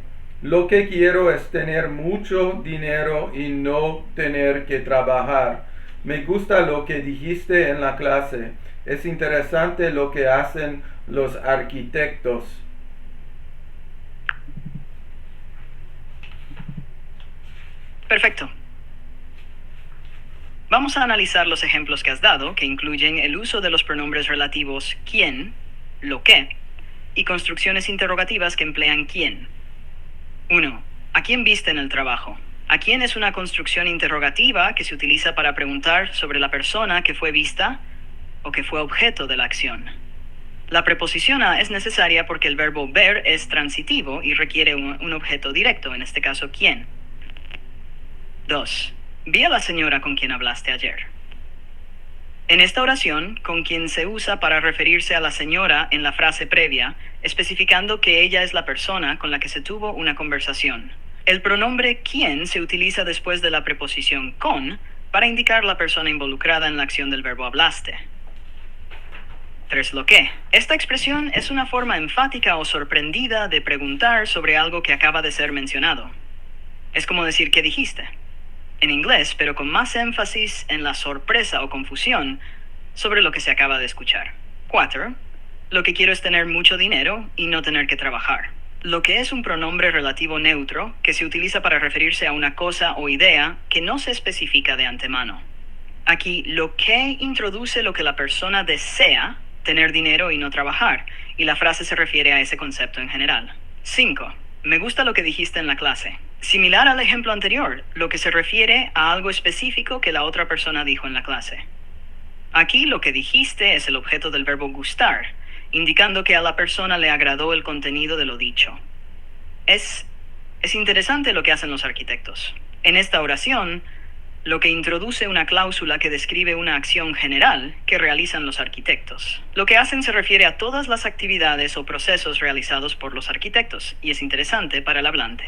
quiero es tener mucho dinero y no tener que trabajar. Me gusta lo que dijiste en la clase. Es interesante lo que hacen los arquitectos. Perfecto. Vamos a analizar los ejemplos que has dado, que incluyen el uso de los pronombres relativos quién, lo que, y construcciones interrogativas que emplean quién. 1. ¿A quién viste en el trabajo? ¿A quién es una construcción interrogativa que se utiliza para preguntar sobre la persona que fue vista o que fue objeto de la acción? La preposición a es necesaria porque el verbo ver es transitivo y requiere un objeto directo, en este caso quién. 2. Vi a la señora con quien hablaste ayer. En esta oración, con quien se usa para referirse a la señora en la frase previa, especificando que ella es la persona con la que se tuvo una conversación. El pronombre quién se utiliza después de la preposición con para indicar la persona involucrada en la acción del verbo hablaste. 3. Lo que. Esta expresión es una forma enfática o sorprendida de preguntar sobre algo que acaba de ser mencionado. Es como decir ¿qué dijiste? En inglés, pero con más énfasis en la sorpresa o confusión sobre lo que se acaba de escuchar. 4. Lo que quiero es tener mucho dinero y no tener que trabajar. Lo que es un pronombre relativo neutro que se utiliza para referirse a una cosa o idea que no se especifica de antemano. Aquí, lo que introduce lo que la persona desea, tener dinero y no trabajar, y la frase se refiere a ese concepto en general. 5. Me gusta lo que dijiste en la clase. Similar al ejemplo anterior, lo que se refiere a algo específico que la otra persona dijo en la clase. Aquí lo que dijiste es el objeto del verbo gustar, indicando que a la persona le agradó el contenido de lo dicho. Es interesante lo que hacen los arquitectos. En esta oración, lo que introduce una cláusula que describe una acción general que realizan los arquitectos. Lo que hacen se refiere a todas las actividades o procesos realizados por los arquitectos, y es interesante para el hablante.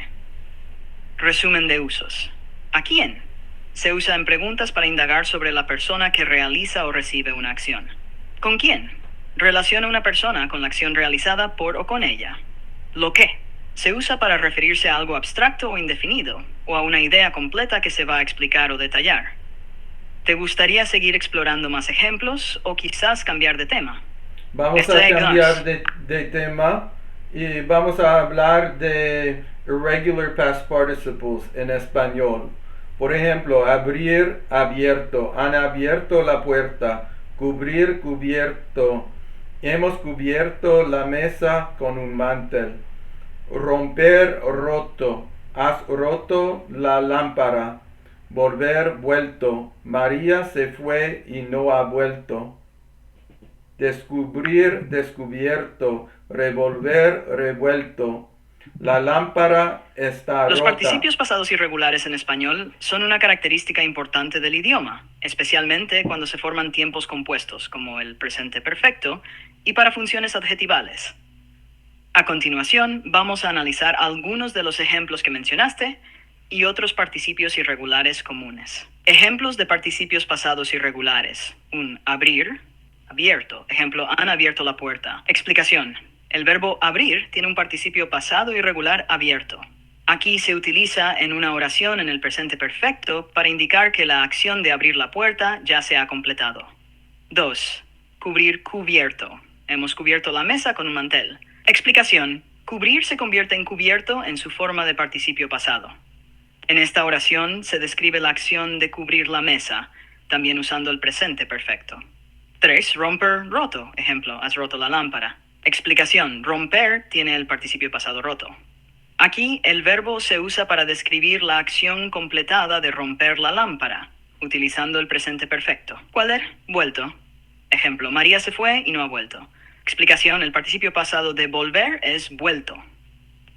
Resumen de usos. ¿A quién? Se usa en preguntas para indagar sobre la persona que realiza o recibe una acción. ¿Con quién? Relaciona una persona con la acción realizada por o con ella. ¿Lo que? Se usa para referirse a algo abstracto o indefinido, o a una idea completa que se va a explicar o detallar. ¿Te gustaría seguir explorando más ejemplos o quizás cambiar de tema? Vamos a cambiar de tema y vamos a hablar de irregular past participles en español. Por ejemplo, abrir, abierto, han abierto la puerta, cubrir, cubierto, hemos cubierto la mesa con un mantel, romper, roto, has roto la lámpara, volver, vuelto, María se fue y no ha vuelto. Descubrir, descubierto, revolver, revuelto. La lámpara está rota. Los participios pasados irregulares en español son una característica importante del idioma, especialmente cuando se forman tiempos compuestos, como el presente perfecto, y para funciones adjetivales. A continuación, vamos a analizar algunos de los ejemplos que mencionaste y otros participios irregulares comunes. Ejemplos de participios pasados irregulares. Abrir, abierto. Ejemplo, han abierto la puerta. Explicación. El verbo abrir tiene un participio pasado irregular abierto. Aquí se utiliza en una oración en el presente perfecto para indicar que la acción de abrir la puerta ya se ha completado. 2. Cubrir cubierto. Hemos cubierto la mesa con un mantel. Explicación. Cubrir se convierte en cubierto en su forma de participio pasado. En esta oración se describe la acción de cubrir la mesa, también usando el presente perfecto. 3. Romper, roto. Ejemplo, has roto la lámpara. Explicación. Romper tiene el participio pasado roto. Aquí el verbo se usa para describir la acción completada de romper la lámpara, utilizando el presente perfecto. ¿Cuál es? Vuelto. Ejemplo, María se fue y no ha vuelto. Explicación. El participio pasado de volver es vuelto.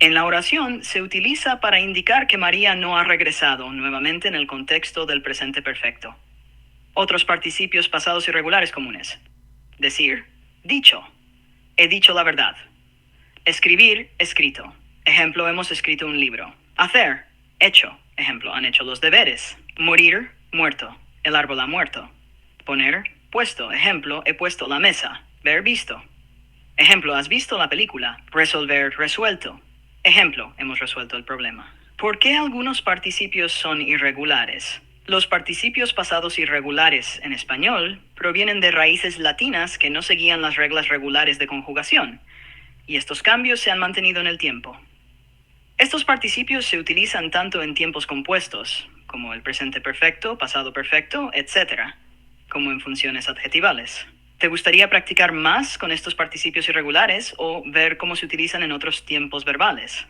En la oración se utiliza para indicar que María no ha regresado nuevamente en el contexto del presente perfecto. Otros participios pasados irregulares comunes. Decir, dicho. He dicho la verdad. Escribir, escrito. Ejemplo, hemos escrito un libro. Hacer, hecho. Ejemplo, han hecho los deberes. Morir, muerto. El árbol ha muerto. Poner, puesto. Ejemplo, he puesto la mesa. Ver, visto. Ejemplo, has visto la película. Resolver, resuelto. Ejemplo, hemos resuelto el problema. ¿Por qué algunos participios son irregulares? Los participios pasados irregulares en español provienen de raíces latinas que no seguían las reglas regulares de conjugación, y estos cambios se han mantenido en el tiempo. Estos participios se utilizan tanto en tiempos compuestos, como el presente perfecto, pasado perfecto, etc., como en funciones adjetivales. ¿Te gustaría practicar más con estos participios irregulares o ver cómo se utilizan en otros tiempos verbales?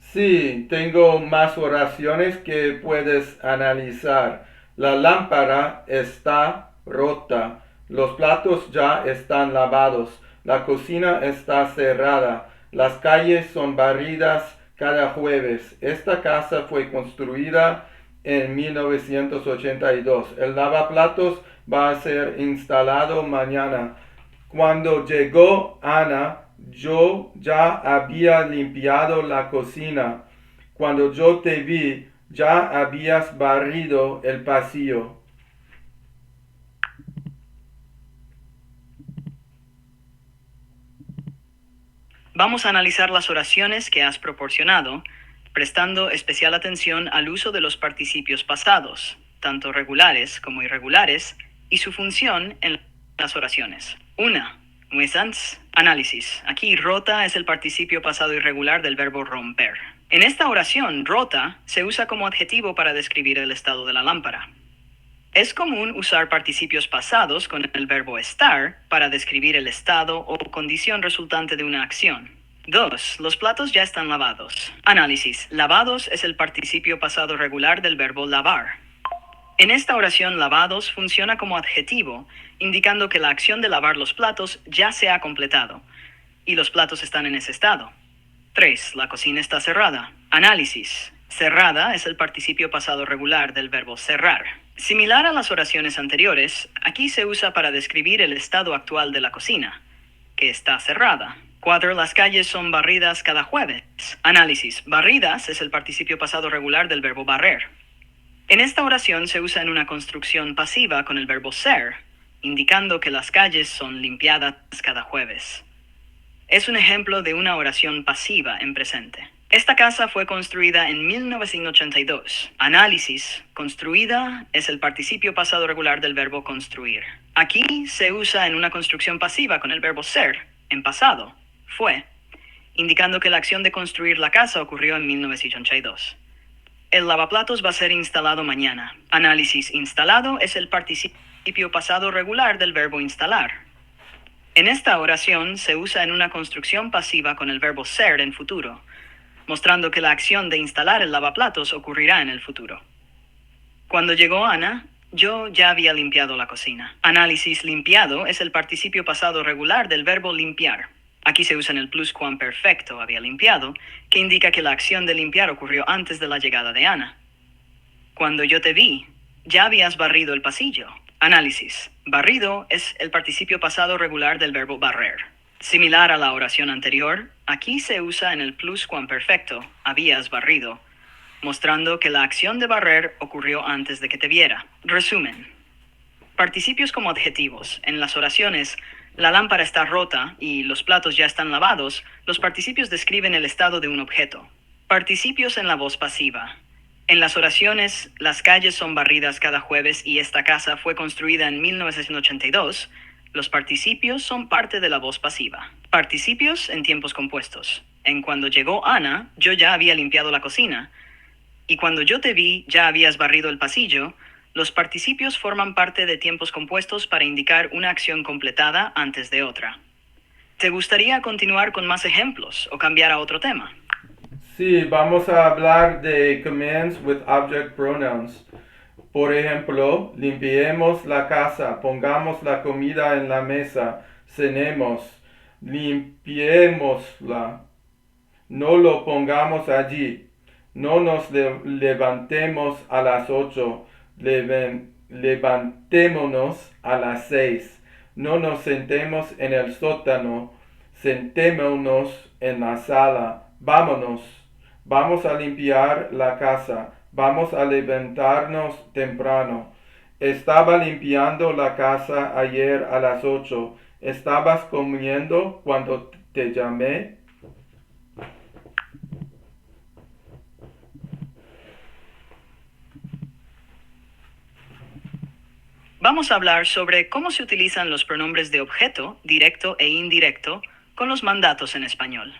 Sí, tengo más oraciones que puedes analizar. La lámpara está rota. Los platos ya están lavados. La cocina está cerrada. Las calles son barridas cada jueves. Esta casa fue construida en 1982. El lavaplatos va a ser instalado mañana. Cuando llegó Ana, yo ya había limpiado la cocina. Cuando yo te vi, ya habías barrido el pasillo. Vamos a analizar las oraciones que has proporcionado, prestando especial atención al uso de los participios pasados, tanto regulares como irregulares, y su función en las oraciones. 1. Muesans. Análisis. Aquí rota es el participio pasado irregular del verbo romper. En esta oración, rota se usa como adjetivo para describir el estado de la lámpara. Es común usar participios pasados con el verbo estar para describir el estado o condición resultante de una acción. 2. Los platos ya están lavados. Análisis. Lavados es el participio pasado regular del verbo lavar. En esta oración, lavados funciona como adjetivo, indicando que la acción de lavar los platos ya se ha completado, y los platos están en ese estado. 3. La cocina está cerrada. Análisis. Cerrada es el participio pasado regular del verbo cerrar. Similar a las oraciones anteriores, aquí se usa para describir el estado actual de la cocina, que está cerrada. 4. Las calles son barridas cada jueves. Análisis. Barridas es el participio pasado regular del verbo barrer. En esta oración se usa en una construcción pasiva con el verbo ser, indicando que las calles son limpiadas cada jueves. Es un ejemplo de una oración pasiva en presente. Esta casa fue construida en 1982. Análisis. Construida es el participio pasado regular del verbo construir. Aquí se usa en una construcción pasiva con el verbo ser, en pasado, fue, indicando que la acción de construir la casa ocurrió en 1982. El lavaplatos va a ser instalado mañana. Análisis. Instalado es el participio pasado regular del verbo instalar. En esta oración se usa en una construcción pasiva con el verbo ser en futuro, mostrando que la acción de instalar el lavaplatos ocurrirá en el futuro. Cuando llegó Ana, yo ya había limpiado la cocina. Análisis. Limpiado es el participio pasado regular del verbo limpiar. Aquí se usa en el pluscuamperfecto, había limpiado, que indica que la acción de limpiar ocurrió antes de la llegada de Ana. Cuando yo te vi, ya habías barrido el pasillo. Análisis. Barrido es el participio pasado regular del verbo barrer. Similar a la oración anterior, aquí se usa en el pluscuamperfecto, habías barrido, mostrando que la acción de barrer ocurrió antes de que te viera. Resumen. Participios como adjetivos. En las oraciones, la lámpara está rota y los platos ya están lavados, los participios describen el estado de un objeto. Participios en la voz pasiva. En las oraciones, las calles son barridas cada jueves y esta casa fue construida en 1982. Los participios son parte de la voz pasiva. Participios en tiempos compuestos. En cuando llegó Ana, yo ya había limpiado la cocina. Y cuando yo te vi, ya habías barrido el pasillo. Los participios forman parte de tiempos compuestos para indicar una acción completada antes de otra. ¿Te gustaría continuar con más ejemplos o cambiar a otro tema? Sí, vamos a hablar de commands with object pronouns. Por ejemplo, limpiemos la casa, pongamos la comida en la mesa, cenemos, limpiémosla. No lo pongamos allí. No nos levantemos a las 8. Levantémonos a las 6. No nos sentemos en el sótano. Sentémonos en la sala. Vámonos. Vamos a limpiar la casa. Vamos a levantarnos temprano. Estaba limpiando la casa ayer a las 8. ¿Estabas comiendo cuando te llamé? Vamos a hablar sobre cómo se utilizan los pronombres de objeto, directo e indirecto, con los mandatos en español.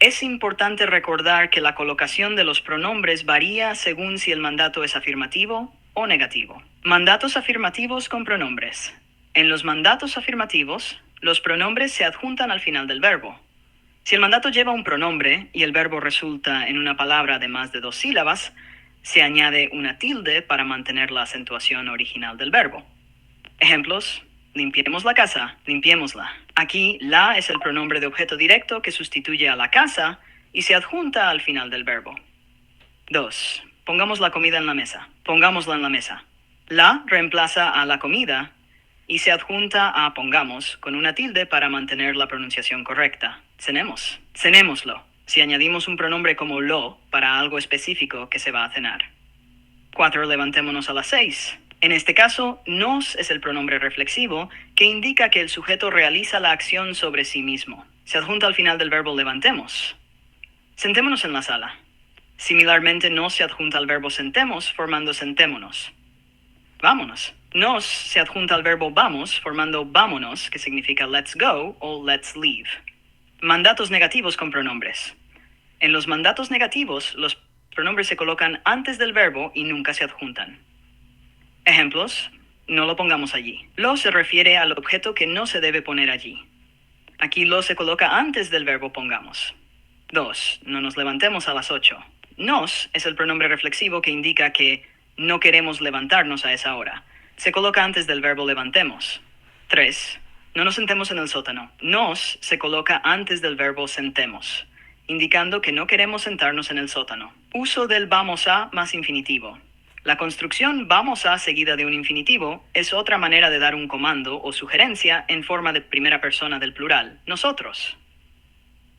Es importante recordar que la colocación de los pronombres varía según si el mandato es afirmativo o negativo. Mandatos afirmativos con pronombres. En los mandatos afirmativos, los pronombres se adjuntan al final del verbo. Si el mandato lleva un pronombre y el verbo resulta en una palabra de más de 2 sílabas, se añade una tilde para mantener la acentuación original del verbo. Ejemplos: limpiemos la casa, limpiémosla. Aquí, la es el pronombre de objeto directo que sustituye a la casa y se adjunta al final del verbo. 2. Pongamos la comida en la mesa. Pongámosla en la mesa. La reemplaza a la comida y se adjunta a pongamos con una tilde para mantener la pronunciación correcta. Cenemos. Cenémoslo. Si añadimos un pronombre como lo para algo específico que se va a cenar. 4. Levantémonos a las 6. En este caso, nos es el pronombre reflexivo que indica que el sujeto realiza la acción sobre sí mismo. Se adjunta al final del verbo levantemos. Sentémonos en la sala. Similarmente, nos se adjunta al verbo sentemos, formando sentémonos. Vámonos. Nos se adjunta al verbo vamos, formando vámonos, que significa let's go o let's leave. Mandatos negativos con pronombres. En los mandatos negativos, los pronombres se colocan antes del verbo y nunca se adjuntan. Ejemplos: no lo pongamos allí. Lo se refiere al objeto que no se debe poner allí. Aquí lo se coloca antes del verbo pongamos. 2. No nos levantemos a las 8. Nos es el pronombre reflexivo que indica que no queremos levantarnos a esa hora. Se coloca antes del verbo levantemos. 3. No nos sentemos en el sótano. Nos se coloca antes del verbo sentemos, indicando que no queremos sentarnos en el sótano. Uso del vamos a más infinitivo. La construcción vamos a seguida de un infinitivo es otra manera de dar un comando o sugerencia en forma de primera persona del plural, nosotros.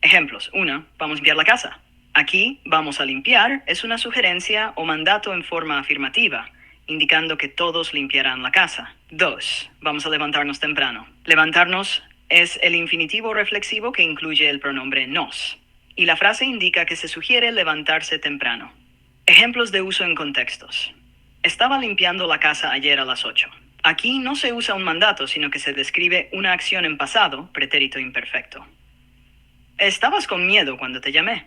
Ejemplos: 1. Vamos a limpiar la casa. Aquí, vamos a limpiar es una sugerencia o mandato en forma afirmativa, indicando que todos limpiarán la casa. 2. Vamos a levantarnos temprano. Levantarnos es el infinitivo reflexivo que incluye el pronombre nos, y la frase indica que se sugiere levantarse temprano. Ejemplos de uso en contextos. Estaba limpiando la casa ayer a las 8. Aquí no se usa un mandato, sino que se describe una acción en pasado, pretérito imperfecto. ¿Estabas con miedo cuando te llamé?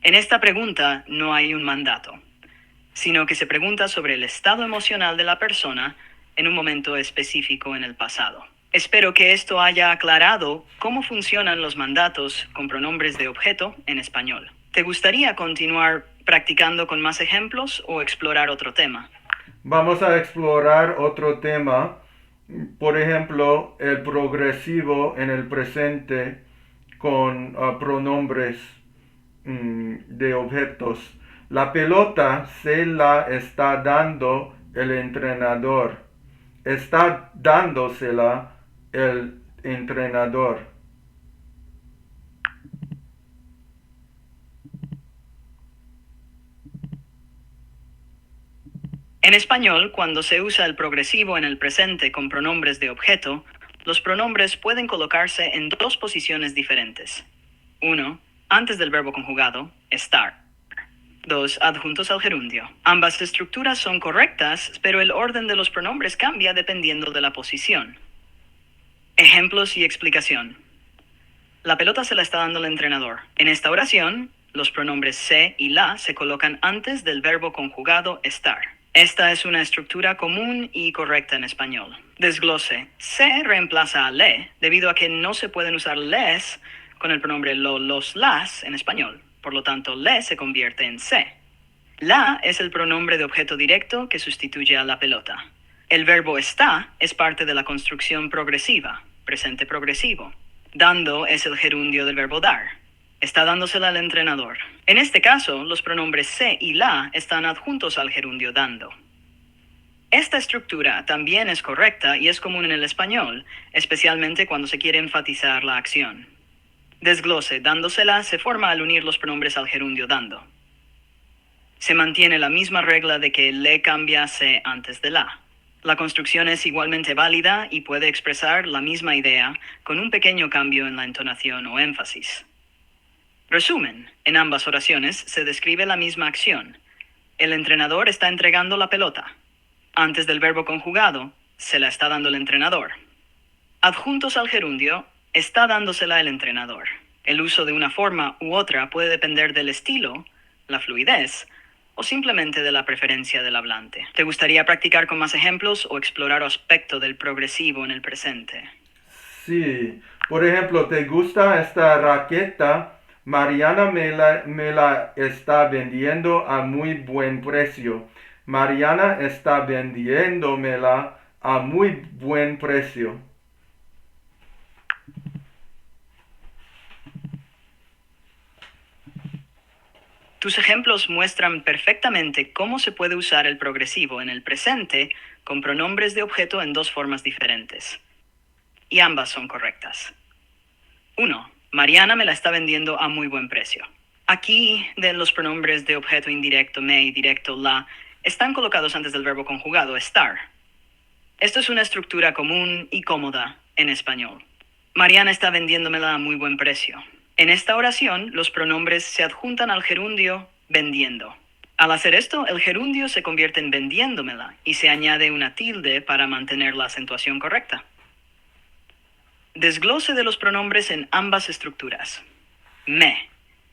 En esta pregunta no hay un mandato, sino que se pregunta sobre el estado emocional de la persona en un momento específico en el pasado. Espero que esto haya aclarado cómo funcionan los mandatos con pronombres de objeto en español. ¿Te gustaría continuar practicando con más ejemplos o explorar otro tema? Vamos a explorar otro tema. Por ejemplo, el progresivo en el presente con pronombres de objetos. La pelota se la está dando el entrenador. Está dándosela el entrenador. En español, cuando se usa el progresivo en el presente con pronombres de objeto, los pronombres pueden colocarse en 2 posiciones diferentes. 1. Antes del verbo conjugado, estar. 2. Adjuntos al gerundio. Ambas estructuras son correctas, pero el orden de los pronombres cambia dependiendo de la posición. Ejemplos y explicación. La pelota se la está dando el entrenador. En esta oración, los pronombres se y la se colocan antes del verbo conjugado estar. Esta es una estructura común y correcta en español. Desglose. Se reemplaza a le, debido a que no se pueden usar les con el pronombre lo, los, las en español. Por lo tanto, le se convierte en se. La es el pronombre de objeto directo que sustituye a la pelota. El verbo está es parte de la construcción progresiva, presente progresivo. Dando es el gerundio del verbo dar. Está dándosela al entrenador. En este caso, los pronombres se y la están adjuntos al gerundio dando. Esta estructura también es correcta y es común en el español, especialmente cuando se quiere enfatizar la acción. Desglose dándosela se forma al unir los pronombres al gerundio dando. Se mantiene la misma regla de que le cambia a se antes de la. La construcción es igualmente válida y puede expresar la misma idea con un pequeño cambio en la entonación o énfasis. Resumen, en ambas oraciones se describe la misma acción. El entrenador está entregando la pelota. Antes del verbo conjugado, se la está dando el entrenador. Adjuntos al gerundio, está dándosela el entrenador. El uso de una forma u otra puede depender del estilo, la fluidez, o simplemente de la preferencia del hablante. ¿Te gustaría practicar con más ejemplos o explorar aspecto del progresivo en el presente? Sí, por ejemplo, ¿te gusta esta raqueta? Mariana me la está vendiendo a muy buen precio. Mariana está vendiéndomela a muy buen precio. Tus ejemplos muestran perfectamente cómo se puede usar el progresivo en el presente con pronombres de objeto en dos formas diferentes. Y ambas son correctas. 1. Mariana me la está vendiendo a muy buen precio. Aquí, de los pronombres de objeto indirecto me y directo la, están colocados antes del verbo conjugado estar. Esto es una estructura común y cómoda en español. Mariana está vendiéndomela a muy buen precio. En esta oración, los pronombres se adjuntan al gerundio vendiendo. Al hacer esto, el gerundio se convierte en vendiéndomela y se añade una tilde para mantener la acentuación correcta. Desglose de los pronombres en ambas estructuras. Me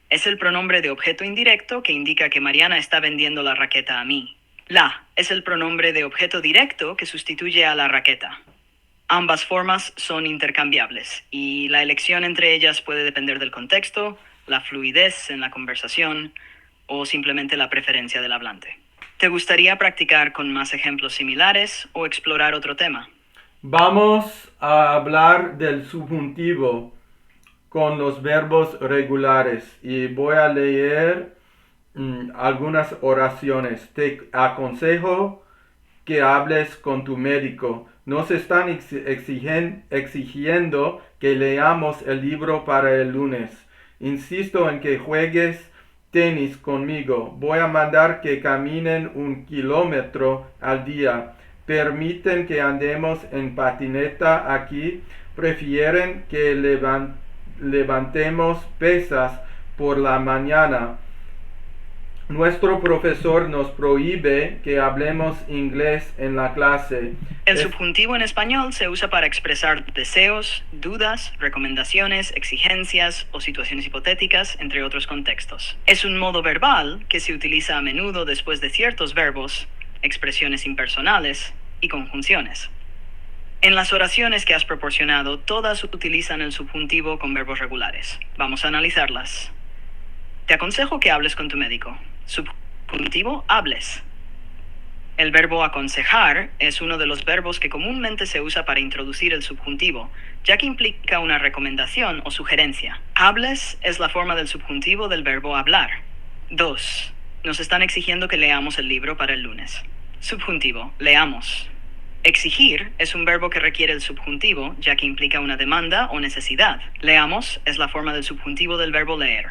es el pronombre de objeto indirecto que indica que Mariana está vendiendo la raqueta a mí. La es el pronombre de objeto directo que sustituye a la raqueta. Ambas formas son intercambiables y la elección entre ellas puede depender del contexto, la fluidez en la conversación o simplemente la preferencia del hablante. ¿Te gustaría practicar con más ejemplos similares o explorar otro tema? Vamos a hablar del subjuntivo con los verbos regulares y voy a leer algunas oraciones. Te aconsejo que hables con tu médico. Nos están exigiendo que leamos el libro para el lunes. Insisto en que juegues tenis conmigo. Voy a mandar que caminen 1 kilómetro al día. Permiten que andemos en patineta aquí. Prefieren que levantemos pesas por la mañana. Nuestro profesor nos prohíbe que hablemos inglés en la clase. El subjuntivo en español se usa para expresar deseos, dudas, recomendaciones, exigencias o situaciones hipotéticas, entre otros contextos. Es un modo verbal que se utiliza a menudo después de ciertos verbos, expresiones impersonales y conjunciones. En las oraciones que has proporcionado, todas utilizan el subjuntivo con verbos regulares. Vamos a analizarlas. Te aconsejo que hables con tu médico. Subjuntivo, hables. El verbo aconsejar es uno de los verbos que comúnmente se usa para introducir el subjuntivo, ya que implica una recomendación o sugerencia. Hables es la forma del subjuntivo del verbo hablar. 2. Nos están exigiendo que leamos el libro para el lunes. Subjuntivo, leamos. Exigir es un verbo que requiere el subjuntivo, ya que implica una demanda o necesidad. Leamos es la forma del subjuntivo del verbo leer.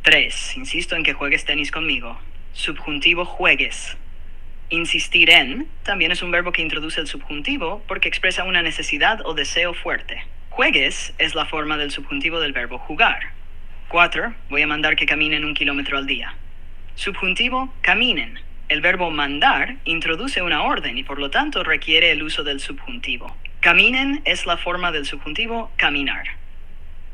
3. Insisto en que juegues tenis conmigo. Subjuntivo, juegues. Insistir en también es un verbo que introduce el subjuntivo porque expresa una necesidad o deseo fuerte. Juegues es la forma del subjuntivo del verbo jugar. 4. Voy a mandar que caminen 1 kilómetro al día. Subjuntivo, caminen. El verbo mandar introduce una orden y por lo tanto requiere el uso del subjuntivo. Caminen es la forma del subjuntivo caminar.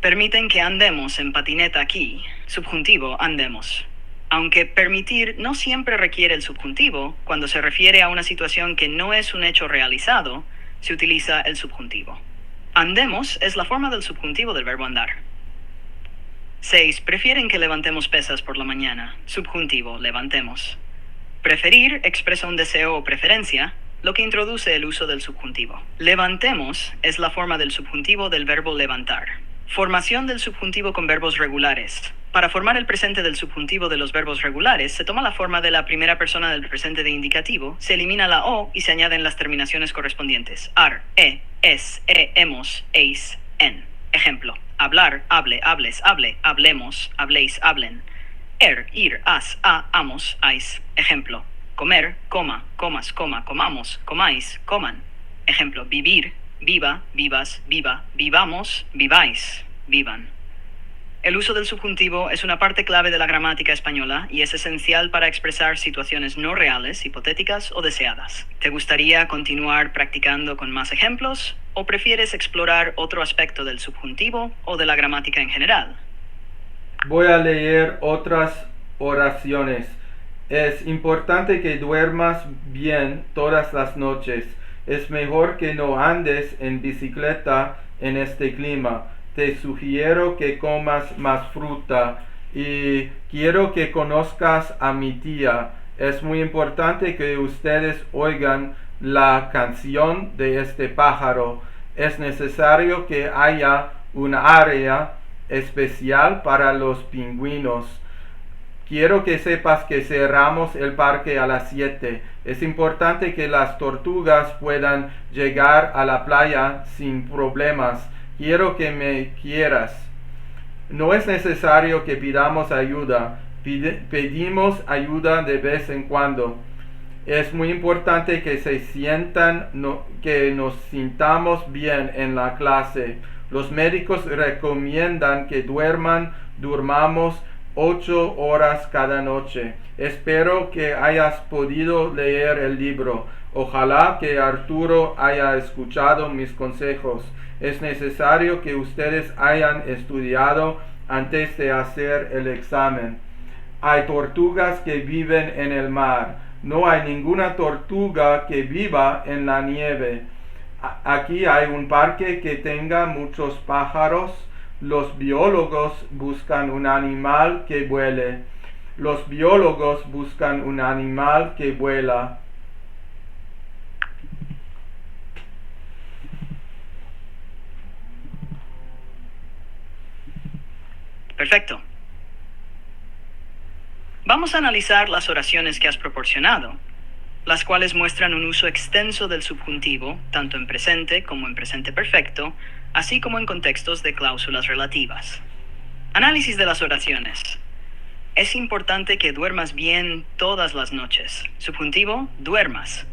Permiten que andemos en patineta aquí. Subjuntivo, andemos. Aunque permitir no siempre requiere el subjuntivo, cuando se refiere a una situación que no es un hecho realizado, se utiliza el subjuntivo. Andemos es la forma del subjuntivo del verbo andar. 6. Prefieren que levantemos pesas por la mañana. Subjuntivo, levantemos. Preferir expresa un deseo o preferencia, lo que introduce el uso del subjuntivo. Levantemos es la forma del subjuntivo del verbo levantar. Formación del subjuntivo con verbos regulares. Para formar el presente del subjuntivo de los verbos regulares, se toma la forma de la primera persona del presente de indicativo, se elimina la o y se añaden las terminaciones correspondientes. Ar, es, hemos, eis, en. Ejemplo: hablar, hable, hables, hable, hablemos, habléis, hablen. Ir, as, amos, ais. Ejemplo: comer, coma, comas, coma, comamos, comáis, coman. Ejemplo: vivir, viva, vivas, viva, vivamos, viváis, vivan. El uso del subjuntivo es una parte clave de la gramática española y es esencial para expresar situaciones no reales, hipotéticas o deseadas. ¿Te gustaría continuar practicando con más ejemplos o prefieres explorar otro aspecto del subjuntivo o de la gramática en general? Voy a leer otras oraciones. Es importante que duermas bien todas las noches. Es mejor que no andes en bicicleta en este clima. Te sugiero que comas más fruta y quiero que conozcas a mi tía. Es muy importante que ustedes oigan la canción de este pájaro. Es necesario que haya un área especial para los pingüinos. Quiero que sepas que cerramos el parque a las 7. Es importante que las tortugas puedan llegar a la playa sin problemas. Quiero que me quieras. No es necesario que pidamos ayuda. Pedimos ayuda de vez en cuando. Es muy importante que que nos sintamos bien en la clase. Los médicos recomiendan que durmamos 8 horas cada noche. Espero que hayas podido leer el libro. Ojalá que Arturo haya escuchado mis consejos. Es necesario que ustedes hayan estudiado antes de hacer el examen. Hay tortugas que viven en el mar. No hay ninguna tortuga que viva en la nieve. Aquí hay un parque que tenga muchos pájaros. Los biólogos buscan un animal que vuele. Los biólogos buscan un animal que vuela. Perfecto. Vamos a analizar las oraciones que has proporcionado, las cuales muestran un uso extenso del subjuntivo, tanto en presente como en presente perfecto, así como en contextos de cláusulas relativas. Análisis de las oraciones. Es importante que duermas bien todas las noches. Subjuntivo: duermas.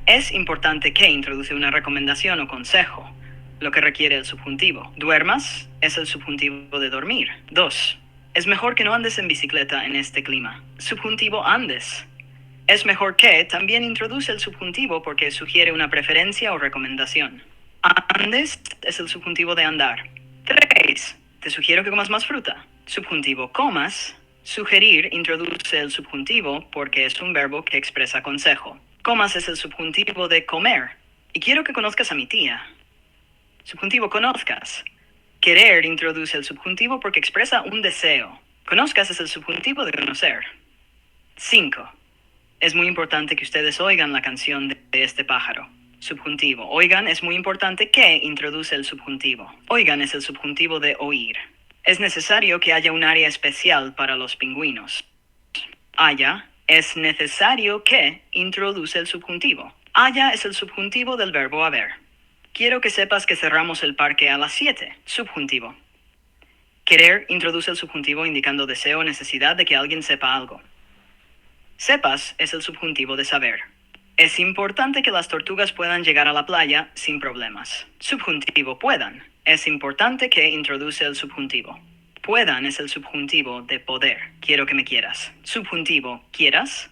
Es importante que introduce una recomendación o consejo, lo que requiere el subjuntivo. Duermas es el subjuntivo de dormir. 2. Es mejor que no andes en bicicleta en este clima. Subjuntivo: andes. Es mejor que también introduce el subjuntivo porque sugiere una preferencia o recomendación. Andes es el subjuntivo de andar. 3. Te sugiero que comas más fruta. Subjuntivo: comas. Sugerir introduce el subjuntivo porque es un verbo que expresa consejo. Comas es el subjuntivo de comer. Y quiero que conozcas a mi tía. Subjuntivo: conozcas. Querer introduce el subjuntivo porque expresa un deseo. Conozcas es el subjuntivo de conocer. 5. Es muy importante que ustedes oigan la canción de este pájaro. Subjuntivo: oigan es muy importante que introduce el subjuntivo. Oigan es el subjuntivo de oír. Es necesario que haya un área especial para los pingüinos. Haya es necesario que introduce el subjuntivo. Haya es el subjuntivo del verbo haber. Quiero que sepas que cerramos el parque a las 7. Subjuntivo. Querer introduce el subjuntivo indicando deseo o necesidad de que alguien sepa algo. Sepas es el subjuntivo de saber. Es importante que las tortugas puedan llegar a la playa sin problemas. Subjuntivo: puedan. Es importante que introduce el subjuntivo. Puedan es el subjuntivo de poder. Quiero que me quieras. Subjuntivo: quieras.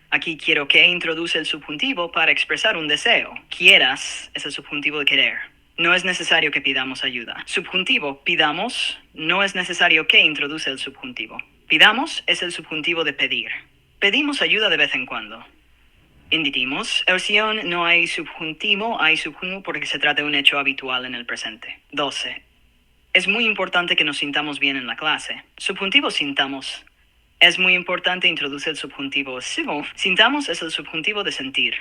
Aquí quiero que introduce el subjuntivo para expresar un deseo. Quieras es el subjuntivo de querer. No es necesario que pidamos ayuda. Subjuntivo: pidamos. No es necesario que introduce el subjuntivo. Pidamos es el subjuntivo de pedir. Pedimos ayuda de vez en cuando. Indicimos. Oración no hay subjuntivo, hay subjuntivo porque se trata de un hecho habitual en el presente. 12. Es muy importante que nos sintamos bien en la clase. Subjuntivo: sintamos. Es muy importante introduce el subjuntivo sivo. Sintamos es el subjuntivo de sentir.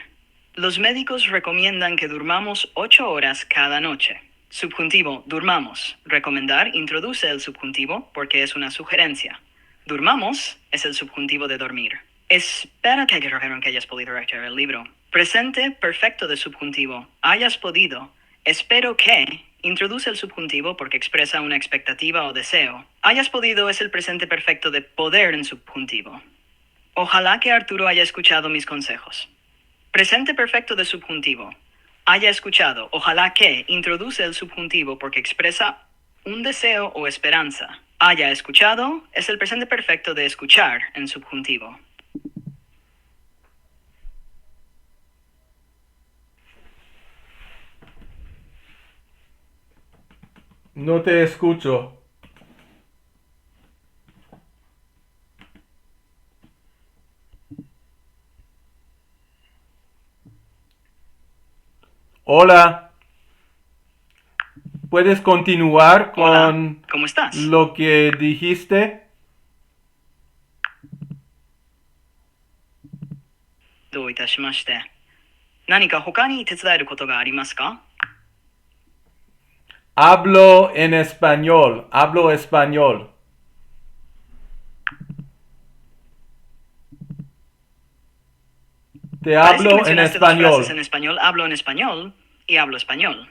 Los médicos recomiendan que durmamos 8 horas cada noche. Subjuntivo, durmamos. Recomendar introduce el subjuntivo porque es una sugerencia. Durmamos es el subjuntivo de dormir. Espera que hayas podido rechazar el libro. Presente perfecto de subjuntivo. Hayas podido. Espero que introduce el subjuntivo porque expresa una expectativa o deseo. Hayas podido es el presente perfecto de poder en subjuntivo. Ojalá que Arturo haya escuchado mis consejos. Presente perfecto de subjuntivo. Haya escuchado. Ojalá que introduce el subjuntivo porque expresa un deseo o esperanza. Haya escuchado es el presente perfecto de escuchar en subjuntivo. No te escucho. Hola. ¿Puedes continuar con Hola, ¿cómo estás? lo que dijiste? どういたしまして。何か他に手伝えることがありますか? Hablo en español. Hablo español. Te Parece que hablo en mencionaste dos frases en español. español. Hablo en español y hablo español.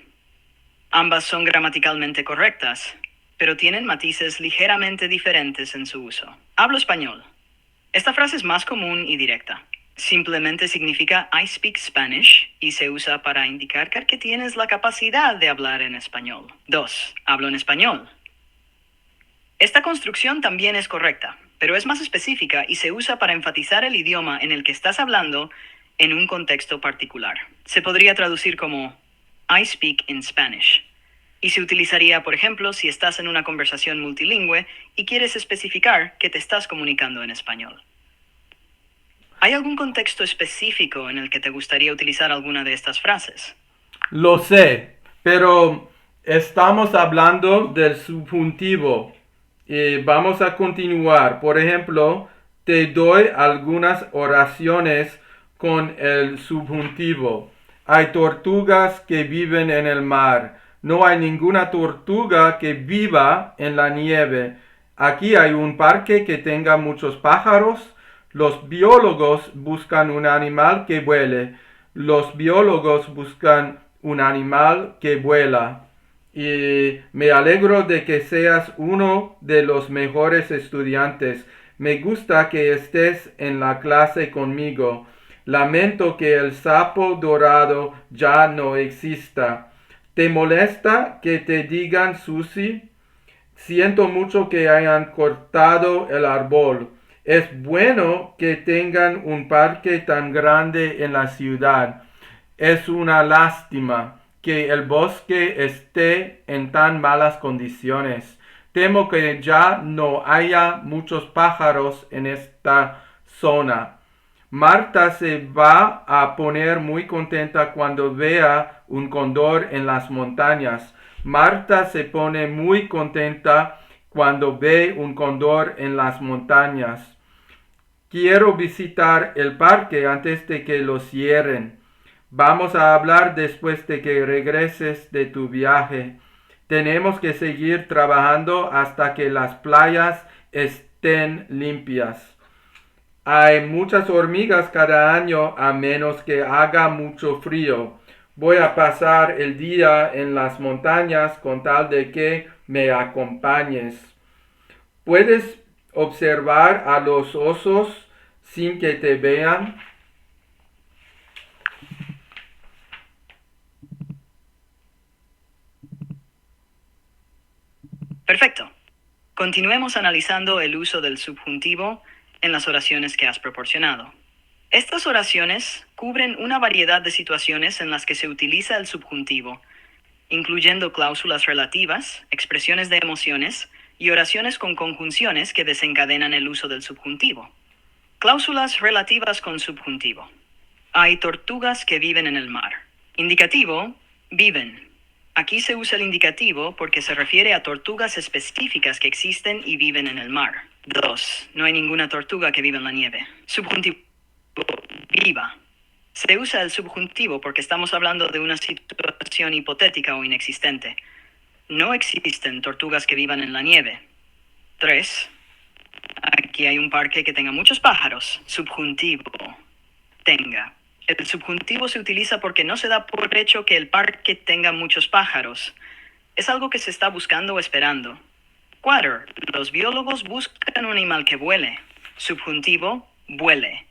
Ambas son gramaticalmente correctas, pero tienen matices ligeramente diferentes en su uso. Hablo español. Esta frase es más común y directa. Simplemente significa I speak Spanish y se usa para indicar que tienes la capacidad de hablar en español. 2. Hablo en español. Esta construcción también es correcta, pero es más específica y se usa para enfatizar el idioma en el que estás hablando en un contexto particular. Se podría traducir como I speak in Spanish. Y se utilizaría, por ejemplo, si estás en una conversación multilingüe y quieres especificar que te estás comunicando en español. ¿Hay algún contexto específico en el que te gustaría utilizar alguna de estas frases? Lo sé, pero estamos hablando del subjuntivo. Y vamos a continuar. Por ejemplo, te doy algunas oraciones con el subjuntivo. Hay tortugas que viven en el mar. No hay ninguna tortuga que viva en la nieve. Aquí hay un parque que tenga muchos pájaros. Los biólogos buscan un animal que vuele. Los biólogos buscan un animal que vuela. Y me alegro de que seas uno de los mejores estudiantes. Me gusta que estés en la clase conmigo. Lamento que el sapo dorado ya no exista. ¿Te molesta que te digan Susi? Siento mucho que hayan cortado el árbol. Es bueno que tengan un parque tan grande en la ciudad. Es una lástima que el bosque esté en tan malas condiciones. Temo que ya no haya muchos pájaros en esta zona. Marta se va a poner muy contenta cuando vea un cóndor en las montañas. Marta se pone muy contenta cuando ve un cóndor en las montañas. Quiero visitar el parque antes de que lo cierren. Vamos a hablar después de que regreses de tu viaje. Tenemos que seguir trabajando hasta que las playas estén limpias. Hay muchas hormigas cada año a menos que haga mucho frío. Voy a pasar el día en las montañas con tal de que me acompañes. ¿Puedes observar a los osos sin que te vean? Perfecto. Continuemos analizando el uso del subjuntivo en las oraciones que has proporcionado. Estas oraciones cubren una variedad de situaciones en las que se utiliza el subjuntivo, incluyendo cláusulas relativas, expresiones de emociones y oraciones con conjunciones que desencadenan el uso del subjuntivo. Cláusulas relativas con subjuntivo. Hay tortugas que viven en el mar. Indicativo, viven. Aquí se usa el indicativo porque se refiere a tortugas específicas que existen y viven en el mar. 2. No hay ninguna tortuga que viva en la nieve. Subjuntivo, viva. Se usa el subjuntivo porque estamos hablando de una situación hipotética o inexistente. No existen tortugas que vivan en la nieve. 3. Aquí hay un parque que tenga muchos pájaros. Subjuntivo. Tenga. El subjuntivo se utiliza porque no se da por hecho que el parque tenga muchos pájaros. Es algo que se está buscando o esperando. 4. Los biólogos buscan un animal que vuele. Subjuntivo, vuele.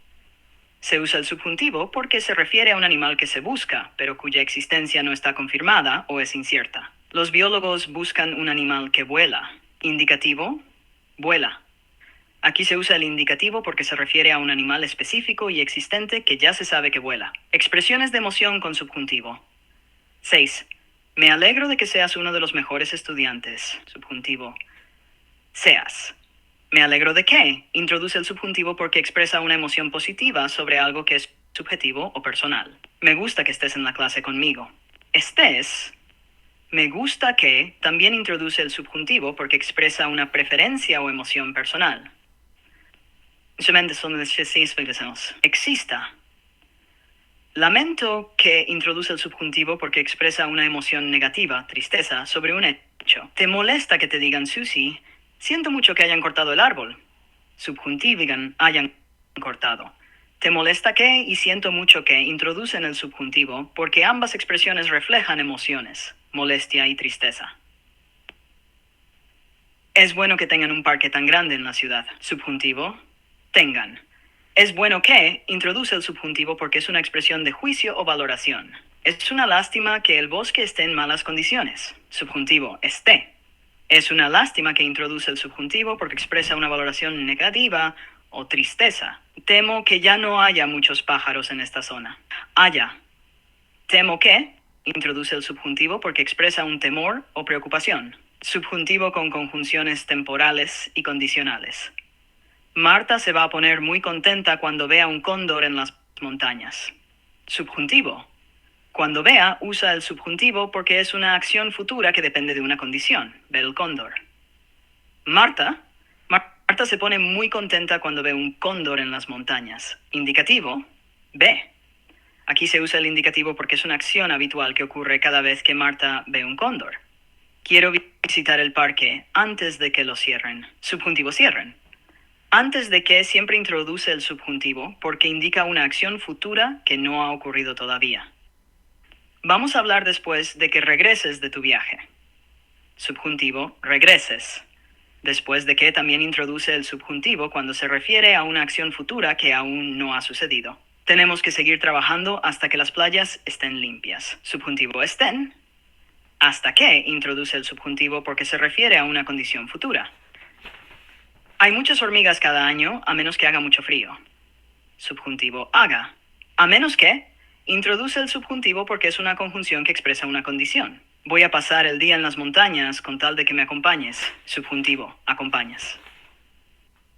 Se usa el subjuntivo porque se refiere a un animal que se busca, pero cuya existencia no está confirmada o es incierta. Los biólogos buscan un animal que vuela. Indicativo, vuela. Aquí se usa el indicativo porque se refiere a un animal específico y existente que ya se sabe que vuela. Expresiones de emoción con subjuntivo. 6. Me alegro de que seas uno de los mejores estudiantes. Subjuntivo. Seas. Me alegro de que introduce el subjuntivo porque expresa una emoción positiva sobre algo que es subjetivo o personal. Me gusta que estés en la clase conmigo. Estés. Me gusta que también introduce el subjuntivo porque expresa una preferencia o emoción personal. Exista. Lamento que introduce el subjuntivo porque expresa una emoción negativa, tristeza, sobre un hecho. ¿Te molesta que te digan Susie? Siento mucho que hayan cortado el árbol. Subjuntivigan, hayan cortado. ¿Te molesta que y siento mucho que introducen el subjuntivo porque ambas expresiones reflejan emociones, molestia y tristeza? Es bueno que tengan un parque tan grande en la ciudad. Subjuntivo, tengan. Es bueno que introduce el subjuntivo porque es una expresión de juicio o valoración. Es una lástima que el bosque esté en malas condiciones. Subjuntivo, esté. Es una lástima que introduce el subjuntivo porque expresa una valoración negativa o tristeza. Temo que ya no haya muchos pájaros en esta zona. Haya. Temo que introduce el subjuntivo porque expresa un temor o preocupación. Subjuntivo con conjunciones temporales y condicionales. Marta se va a poner muy contenta cuando vea un cóndor en las montañas. Subjuntivo. Cuando vea, usa el subjuntivo porque es una acción futura que depende de una condición, ver el cóndor. Marta se pone muy contenta cuando ve un cóndor en las montañas. Indicativo, ve. Aquí se usa el indicativo porque es una acción habitual que ocurre cada vez que Marta ve un cóndor. Quiero visitar el parque antes de que lo cierren. Subjuntivo, cierren. Antes de que siempre introduce el subjuntivo porque indica una acción futura que no ha ocurrido todavía. Vamos a hablar después de que regreses de tu viaje. Subjuntivo, regreses. Después de que también introduce el subjuntivo cuando se refiere a una acción futura que aún no ha sucedido. Tenemos que seguir trabajando hasta que las playas estén limpias. Subjuntivo, estén. Hasta que introduce el subjuntivo porque se refiere a una condición futura. Hay muchas hormigas cada año, a menos que haga mucho frío. Subjuntivo, haga. A menos que introduce el subjuntivo porque es una conjunción que expresa una condición. Voy a pasar el día en las montañas con tal de que me acompañes. Subjuntivo, acompañas.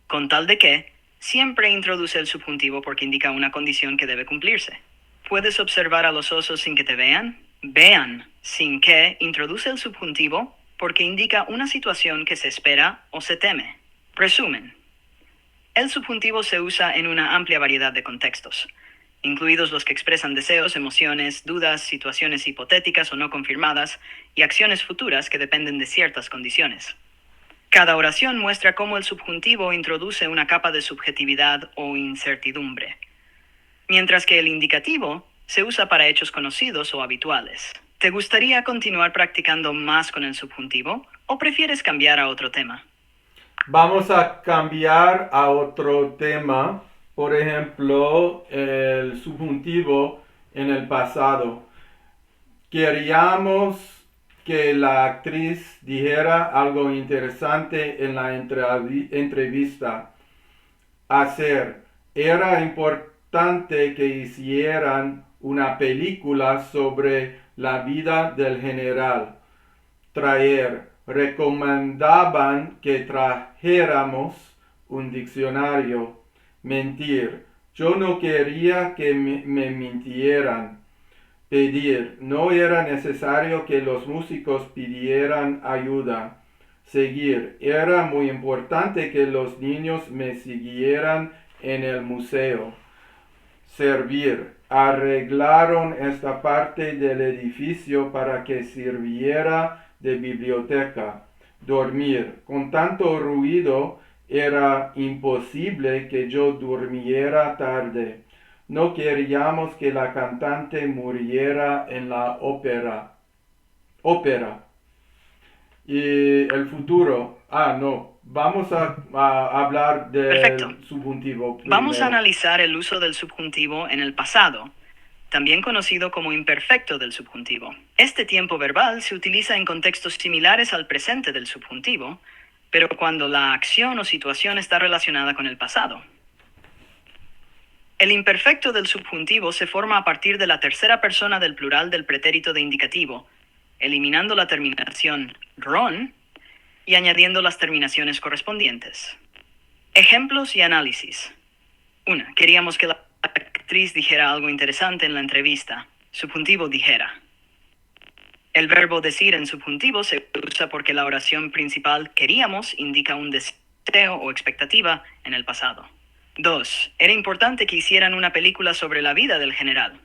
Con tal de que siempre introduce el subjuntivo porque indica una condición que debe cumplirse. ¿Puedes observar a los osos sin que te vean? Vean, sin que introduce el subjuntivo porque indica una situación que se espera o se teme. Resumen. El subjuntivo se usa en una amplia variedad de contextos, incluidos los que expresan deseos, emociones, dudas, situaciones hipotéticas o no confirmadas y acciones futuras que dependen de ciertas condiciones. Cada oración muestra cómo el subjuntivo introduce una capa de subjetividad o incertidumbre, mientras que el indicativo se usa para hechos conocidos o habituales. ¿Te gustaría continuar practicando más con el subjuntivo o prefieres cambiar a otro tema? Vamos a cambiar a otro tema, por ejemplo, el subjuntivo en el pasado. Queríamos que la actriz dijera algo interesante en la entrevista. Hacer. Era importante que hicieran una película sobre la vida del general. Traer. Recomendaban que trajéramos un diccionario. Mentir. Yo no quería que me mintieran. Pedir. No era necesario que los músicos pidieran ayuda. Seguir. Era muy importante que los niños me siguieran en el museo. Servir. arreglaron esta parte del edificio para que sirviera de biblioteca. Dormir. Con tanto ruido era imposible que yo durmiera tarde. No queríamos que la cantante muriera en la ópera. Y el futuro. No. Vamos a hablar Perfecto. del subjuntivo Vamos a primero. analizar el uso del subjuntivo en el pasado, también conocido como imperfecto del subjuntivo. Este tiempo verbal se utiliza en contextos similares al presente del subjuntivo, pero cuando la acción o situación está relacionada con el pasado. El imperfecto del subjuntivo se forma a partir de la tercera persona del plural del pretérito de indicativo, eliminando la terminación ron y añadiendo las terminaciones correspondientes. Ejemplos y análisis. 1. Queríamos que la actriz dijera algo interesante en la entrevista. Subjuntivo dijera. El verbo decir en subjuntivo se usa porque la oración principal queríamos indica un deseo o expectativa en el pasado. 2. Era importante que hicieran una película sobre la vida del general.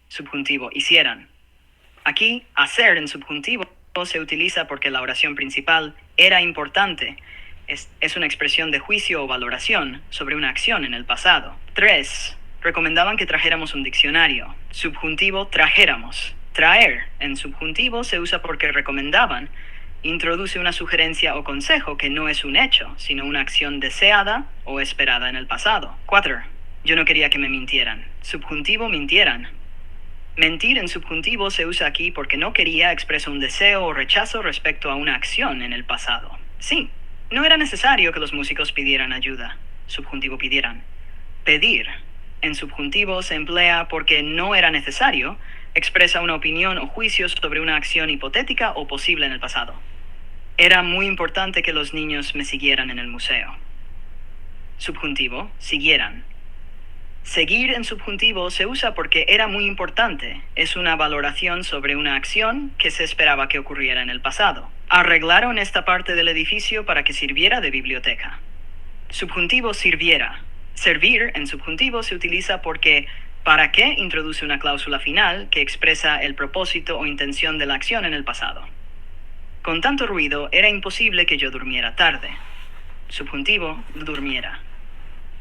Subjuntivo hicieran. Aquí, hacer en subjuntivo se utiliza porque la oración principal era importante. Es una expresión de juicio o valoración sobre una acción en el pasado. 3. Recomendaban que trajéramos un diccionario. Subjuntivo trajéramos. Traer en subjuntivo se usa porque recomendaban. Introduce una sugerencia o consejo que no es un hecho, sino una acción deseada o esperada en el pasado. 4. Yo no quería que me mintieran. Subjuntivo mintieran. Mentir en subjuntivo se usa aquí porque no quería expresa un deseo o rechazo respecto a una acción en el pasado. Sí, no era necesario que los músicos pidieran ayuda. Subjuntivo pidieran. Pedir en subjuntivo se emplea porque no era necesario, expresa una opinión o juicio sobre una acción hipotética o posible en el pasado. Era muy importante que los niños me siguieran en el museo. Subjuntivo, siguieran. Seguir en subjuntivo se usa porque era muy importante. Es una valoración sobre una acción que se esperaba que ocurriera en el pasado. Arreglaron esta parte del edificio para que sirviera de biblioteca. Subjuntivo sirviera. Servir en subjuntivo se utiliza porque ¿para qué? Introduce una cláusula final que expresa el propósito o intención de la acción en el pasado. Con tanto ruido era imposible que yo durmiera tarde. Subjuntivo durmiera.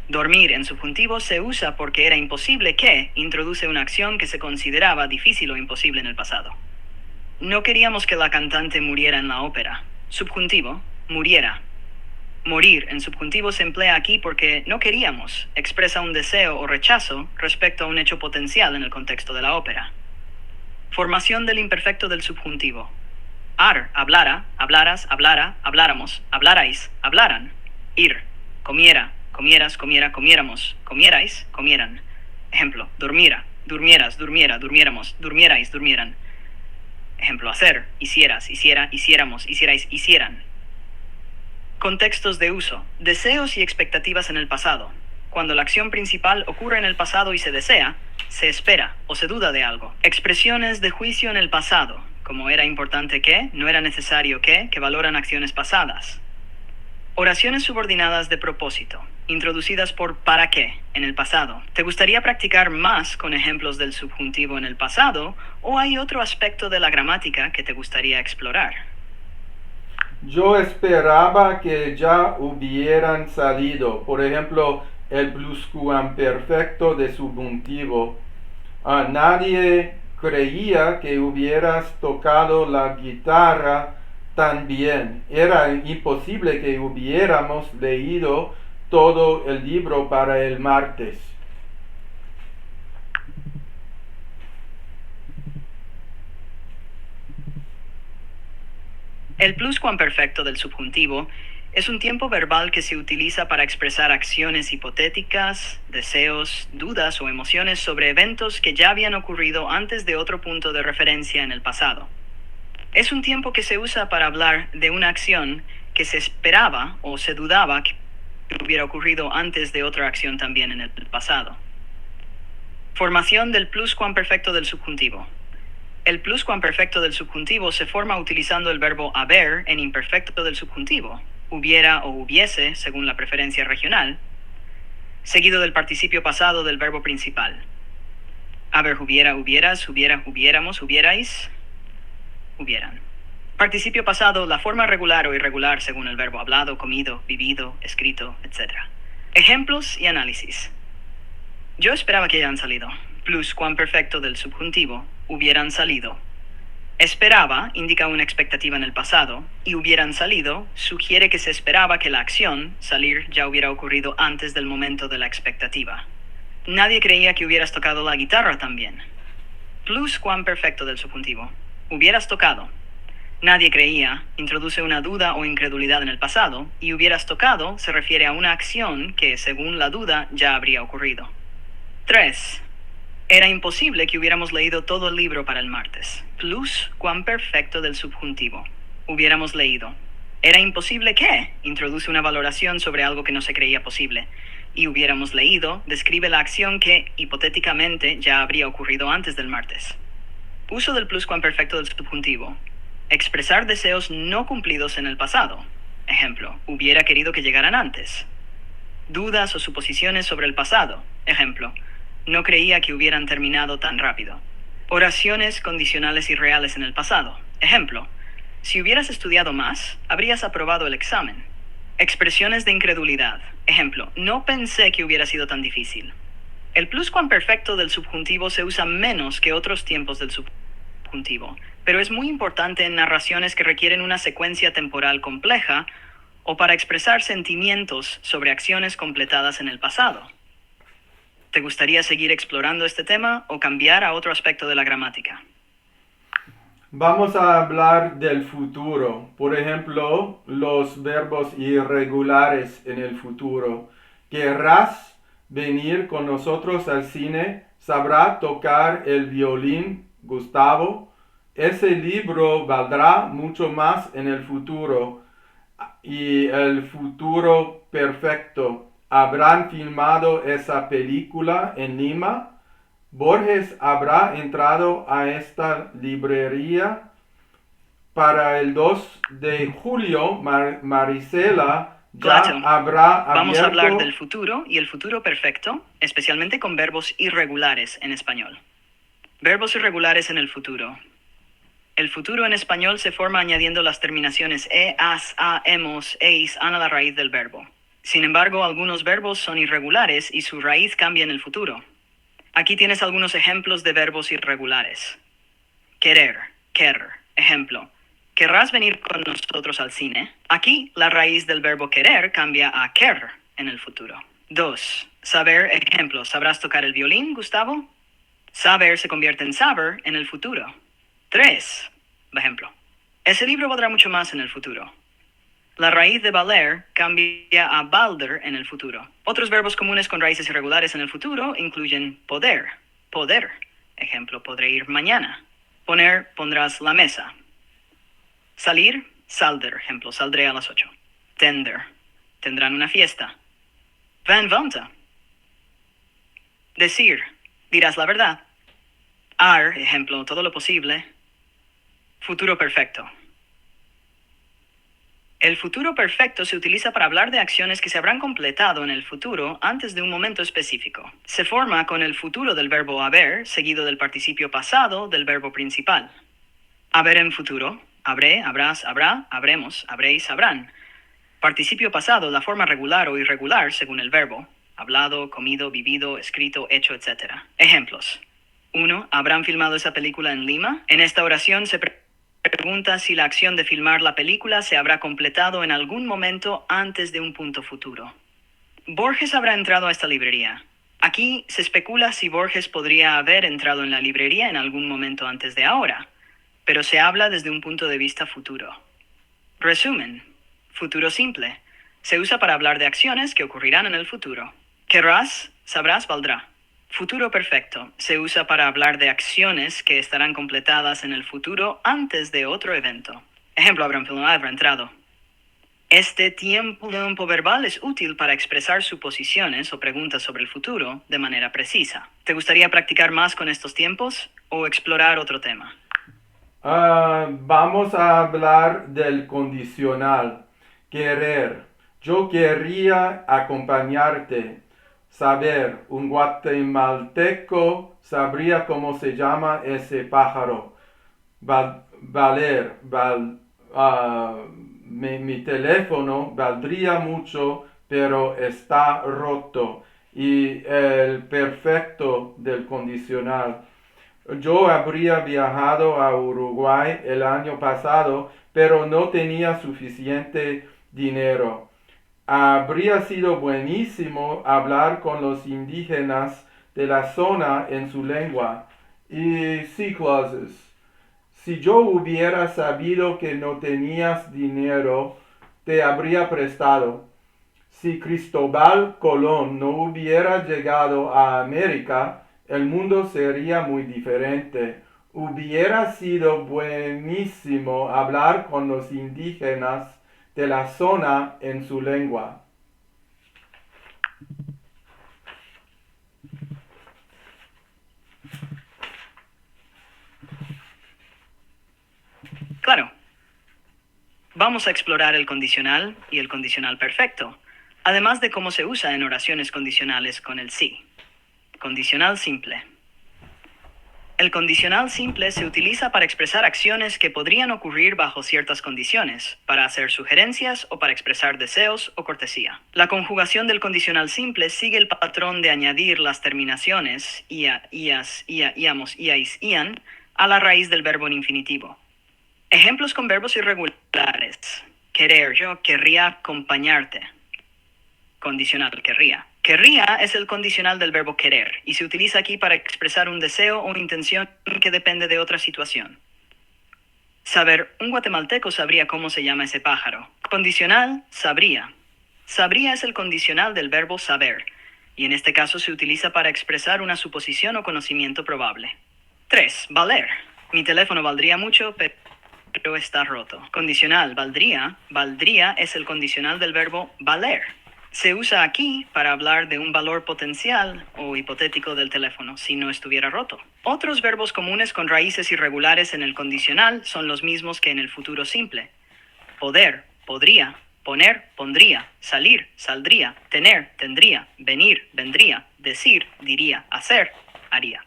Dormir en subjuntivo se usa porque era imposible que introduce una acción que se consideraba difícil o imposible en el pasado. No queríamos que la cantante muriera en la ópera. Subjuntivo, muriera. Morir en subjuntivo se emplea aquí porque no queríamos, expresa un deseo o rechazo respecto a un hecho potencial en el contexto de la ópera. Formación del imperfecto del subjuntivo. Hablara, hablaras, hablara, habláramos, hablarais, hablaran. Ir, comiera, comieras, comiera, comiéramos, comierais, comieran. Ejemplo, dormiera, durmieras, durmiera, durmiéramos, durmierais, durmieran. Ejemplo, hacer, hicieras, hiciera, hiciéramos, hicierais, hicieran. Contextos de uso. Deseos y expectativas en el pasado. Cuando la acción principal ocurre en el pasado y se desea, se espera o se duda de algo. Expresiones de juicio en el pasado, como era importante que, no era necesario que valoran acciones pasadas. Oraciones subordinadas de propósito, introducidas por ¿para qué? En el pasado. ¿Te gustaría practicar más con ejemplos del subjuntivo en el pasado o hay otro aspecto de la gramática que te gustaría explorar? Yo esperaba que ya hubieran salido. Por ejemplo, el pluscuamperfecto de subjuntivo. Nadie creía que hubieras tocado la guitarra tan bien. Era imposible que hubiéramos leído todo el libro para el martes. El pluscuamperfecto del subjuntivo es un tiempo verbal que se utiliza para expresar acciones hipotéticas, deseos, dudas o emociones sobre eventos que ya habían ocurrido antes de otro punto de referencia en el pasado. Es un tiempo que se usa para hablar de una acción que se esperaba o se dudaba que hubiera ocurrido antes de otra acción también en el pasado. Formación del pluscuamperfecto del subjuntivo. El pluscuamperfecto del subjuntivo se forma utilizando el verbo haber en imperfecto del subjuntivo, hubiera o hubiese, según la preferencia regional, seguido del participio pasado del verbo principal. Haber, hubiera, hubieras, hubiera, hubiéramos, hubierais, hubieran. Participio pasado, la forma regular o irregular según el verbo hablado, comido, vivido, escrito, etc. Ejemplos y análisis. Yo esperaba que hayan salido. Pluscuamperfecto del subjuntivo, hubieran salido. Esperaba indica una expectativa en el pasado y hubieran salido sugiere que se esperaba que la acción, salir, ya hubiera ocurrido antes del momento de la expectativa. Nadie creía que hubieras tocado la guitarra también. Pluscuamperfecto del subjuntivo, hubieras tocado. Nadie creía introduce una duda o incredulidad en el pasado y hubieras tocado se refiere a una acción que, según la duda, ya habría ocurrido. 3. Era imposible que hubiéramos leído todo el libro para el martes. Pluscuamperfecto del subjuntivo. Hubiéramos leído. Era imposible que introduce una valoración sobre algo que no se creía posible. Y hubiéramos leído describe la acción que, hipotéticamente, ya habría ocurrido antes del martes. Uso del pluscuamperfecto del subjuntivo. Expresar deseos no cumplidos en el pasado. Ejemplo, hubiera querido que llegaran antes. Dudas o suposiciones sobre el pasado. Ejemplo, no creía que hubieran terminado tan rápido. Oraciones condicionales y reales en el pasado. Ejemplo, si hubieras estudiado más, habrías aprobado el examen. Expresiones de incredulidad. Ejemplo, no pensé que hubiera sido tan difícil. El pluscuamperfecto del subjuntivo se usa menos que otros tiempos del subjuntivo, pero es muy importante en narraciones que requieren una secuencia temporal compleja o para expresar sentimientos sobre acciones completadas en el pasado. ¿Te gustaría seguir explorando este tema o cambiar a otro aspecto de la gramática? Vamos a hablar del futuro. Por ejemplo, los verbos irregulares en el futuro. ¿Querrás venir con nosotros al cine? ¿Sabrá tocar el violín, Gustavo? Ese libro valdrá mucho más en el futuro. Y el futuro perfecto. ¿Habrán filmado esa película en Lima? ¿Borges habrá entrado a esta librería? Para el 2 de julio, Marisela ya Plato. habrá abierto... Vamos a hablar del futuro y el futuro perfecto, especialmente con verbos irregulares en español. Verbos irregulares en el futuro. El futuro en español se forma añadiendo las terminaciones e, as, a, hemos, eis, an a la raíz del verbo. Sin embargo, algunos verbos son irregulares y su raíz cambia en el futuro. Aquí tienes algunos ejemplos de verbos irregulares. Querer, querer. Ejemplo, ¿querrás venir con nosotros al cine? Aquí, la raíz del verbo querer cambia a querer en el futuro. 2. Saber, ejemplo, ¿sabrás tocar el violín, Gustavo? Saber se convierte en saber en el futuro. 3. Ejemplo, ese libro valdrá mucho más en el futuro. La raíz de valer cambia a valder en el futuro. Otros verbos comunes con raíces irregulares en el futuro incluyen poder, poder. Ejemplo, podré ir mañana. Poner, pondrás la mesa. Salir, salder. Ejemplo, saldré a las 8. Tender, tendrán una fiesta. Van vanta. Decir, dirás la verdad. Ar, ejemplo, todo lo posible. Futuro perfecto. El futuro perfecto se utiliza para hablar de acciones que se habrán completado en el futuro antes de un momento específico. Se forma con el futuro del verbo haber, seguido del participio pasado del verbo principal. Haber en futuro, habré, habrás, habrá, habremos, habréis, habrán. Participio pasado, la forma regular o irregular según el verbo. Hablado, comido, vivido, escrito, hecho, etc. Ejemplos. 1. ¿Habrán filmado esa película en Lima? En esta oración se pregunta si la acción de filmar la película se habrá completado en algún momento antes de un punto futuro. Borges habrá entrado a esta librería. Aquí se especula si Borges podría haber entrado en la librería en algún momento antes de ahora, pero se habla desde un punto de vista futuro. Resumen. Futuro simple. Se usa para hablar de acciones que ocurrirán en el futuro. Querrás, sabrás, valdrá. Futuro perfecto. Se usa para hablar de acciones que estarán completadas en el futuro antes de otro evento. Ejemplo, habrá entrado. Este tiempo verbal es útil para expresar suposiciones o preguntas sobre el futuro de manera precisa. ¿Te gustaría practicar más con estos tiempos o explorar otro tema? Vamos a hablar del condicional. Querer. Yo querría acompañarte. saber. Un guatemalteco sabría cómo se llama ese pájaro. Valer, mi teléfono valdría mucho, pero está roto. Y el perfecto del condicional. Yo habría viajado a Uruguay el año pasado, pero no tenía suficiente dinero. Habría sido buenísimo hablar con los indígenas de la zona en su lengua. Y sí, clauses. Si yo hubiera sabido que no tenías dinero, te habría prestado. Si Cristóbal Colón no hubiera llegado a América, el mundo sería muy diferente. Hubiera sido buenísimo hablar con los indígenas de la zona en su lengua. Claro. Vamos a explorar el condicional y el condicional perfecto, además de cómo se usa en oraciones condicionales con el sí. Condicional simple. El condicional simple se utiliza para expresar acciones que podrían ocurrir bajo ciertas condiciones, para hacer sugerencias o para expresar deseos o cortesía. La conjugación del condicional simple sigue el patrón de añadir las terminaciones ia, ias, ia, iamos, iais, ian a la raíz del verbo en infinitivo. Ejemplos con verbos irregulares. Querer, yo querría acompañarte. Condicional, querría. Querría es el condicional del verbo querer y se utiliza aquí para expresar un deseo o intención que depende de otra situación. Saber, un guatemalteco sabría cómo se llama ese pájaro. Condicional, sabría. Sabría es el condicional del verbo saber y en este caso se utiliza para expresar una suposición o conocimiento probable. 3. Valer. Mi teléfono valdría mucho, pero está roto. Condicional, valdría. Valdría es el condicional del verbo valer. Se usa aquí para hablar de un valor potencial o hipotético del teléfono si no estuviera roto. Otros verbos comunes con raíces irregulares en el condicional son los mismos que en el futuro simple. Poder, podría, poner, pondría, salir, saldría, tener, tendría, venir, vendría, decir, diría, hacer, haría.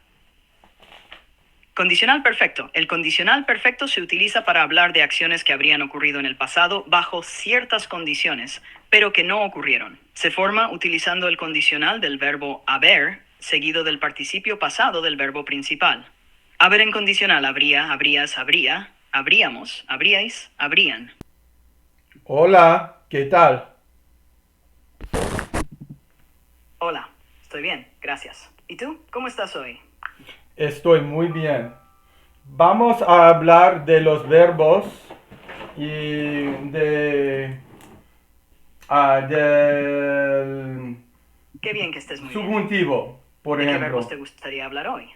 Condicional perfecto. El condicional perfecto se utiliza para hablar de acciones que habrían ocurrido en el pasado bajo ciertas condiciones, pero que no ocurrieron. Se forma utilizando el condicional del verbo haber, seguido del participio pasado del verbo principal. Haber en condicional habría, habrías, habría, habríamos, habríais, habrían. Hola, ¿qué tal? Hola, estoy bien, gracias. ¿Y tú? ¿Cómo estás hoy? Estoy muy bien. Vamos a hablar de los verbos y del Qué bien que estés muy bien. subjuntivo, por ¿De qué ejemplo. verbos te gustaría hablar hoy?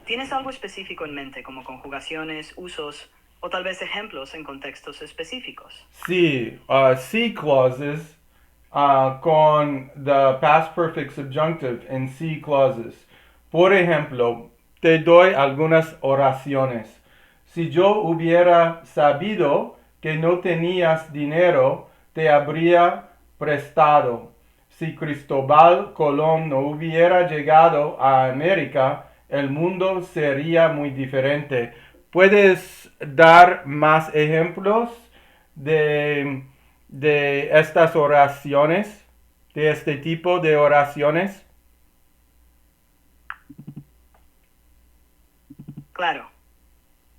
¿Tienes algo específico en mente, como conjugaciones, usos, o tal vez ejemplos en contextos específicos? Sí, sí clauses con the past perfect subjunctive en sí clauses. Por ejemplo, te doy algunas oraciones. Si yo hubiera sabido que no tenías dinero, te habría prestado. Si Cristóbal Colón no hubiera llegado a América, el mundo sería muy diferente. ¿Puedes dar más ejemplos de estas oraciones, de este tipo de oraciones? Claro.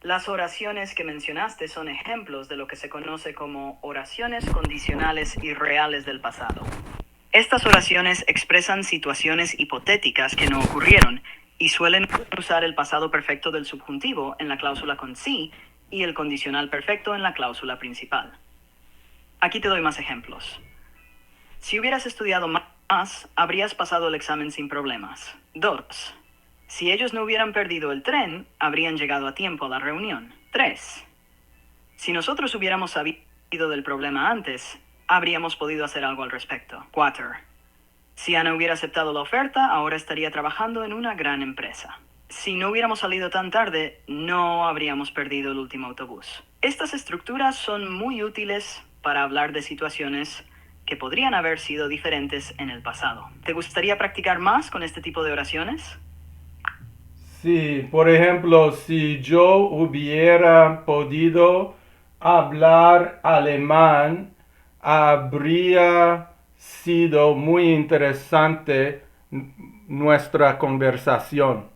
Las oraciones que mencionaste son ejemplos de lo que se conoce como oraciones condicionales y reales del pasado. Estas oraciones expresan situaciones hipotéticas que no ocurrieron y suelen usar el pasado perfecto del subjuntivo en la cláusula con sí y el condicional perfecto en la cláusula principal. Aquí te doy más ejemplos. Si hubieras estudiado más, habrías pasado el examen sin problemas. 2. Si ellos no hubieran perdido el tren, habrían llegado a tiempo a la reunión. 3. Si nosotros hubiéramos sabido del problema antes, habríamos podido hacer algo al respecto. 4. Si Ana hubiera aceptado la oferta, ahora estaría trabajando en una gran empresa. Si no hubiéramos salido tan tarde, no habríamos perdido el último autobús. Estas estructuras son muy útiles para hablar de situaciones que podrían haber sido diferentes en el pasado. ¿Te gustaría practicar más con este tipo de oraciones? Sí, por ejemplo, si yo hubiera podido hablar alemán, habría sido muy interesante nuestra conversación.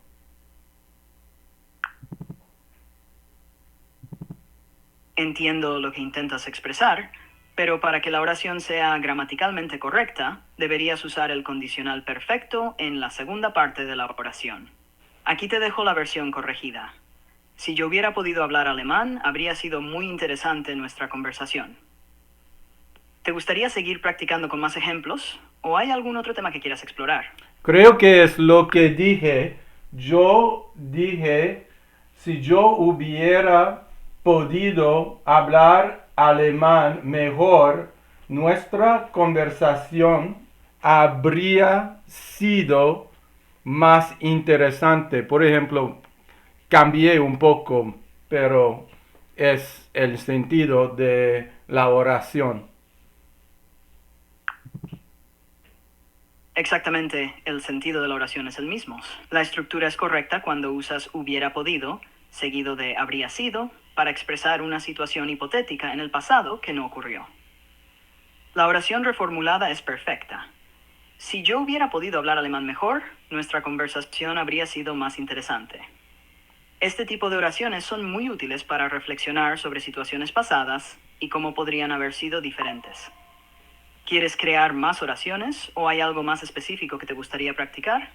Entiendo lo que intentas expresar, pero para que la oración sea gramaticalmente correcta, deberías usar el condicional perfecto en la segunda parte de la oración. Aquí te dejo la versión corregida. Si yo hubiera podido hablar alemán, habría sido muy interesante nuestra conversación. ¿Te gustaría seguir practicando con más ejemplos? ¿O hay algún otro tema que quieras explorar? Creo que es lo que dije. Yo dije, si yo hubiera podido hablar alemán mejor, nuestra conversación habría sido más interesante. Por ejemplo, cambié un poco, pero es el sentido de la oración. Exactamente, el sentido de la oración es el mismo. La estructura es correcta cuando usas hubiera podido, seguido de habría sido, para expresar una situación hipotética en el pasado que no ocurrió. La oración reformulada es perfecta. Si yo hubiera podido hablar alemán mejor, nuestra conversación habría sido más interesante. Este tipo de oraciones son muy útiles para reflexionar sobre situaciones pasadas y cómo podrían haber sido diferentes. ¿Quieres crear más oraciones o hay algo más específico que te gustaría practicar?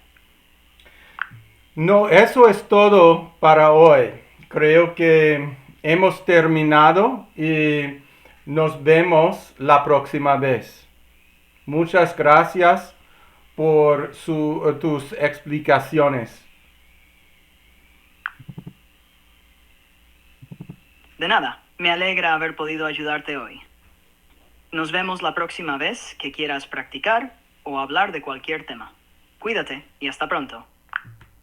No, eso es todo para hoy. Creo que hemos terminado y nos vemos la próxima vez. Muchas gracias por tus explicaciones. De nada, me alegra haber podido ayudarte hoy. Nos vemos la próxima vez que quieras practicar o hablar de cualquier tema. Cuídate y hasta pronto.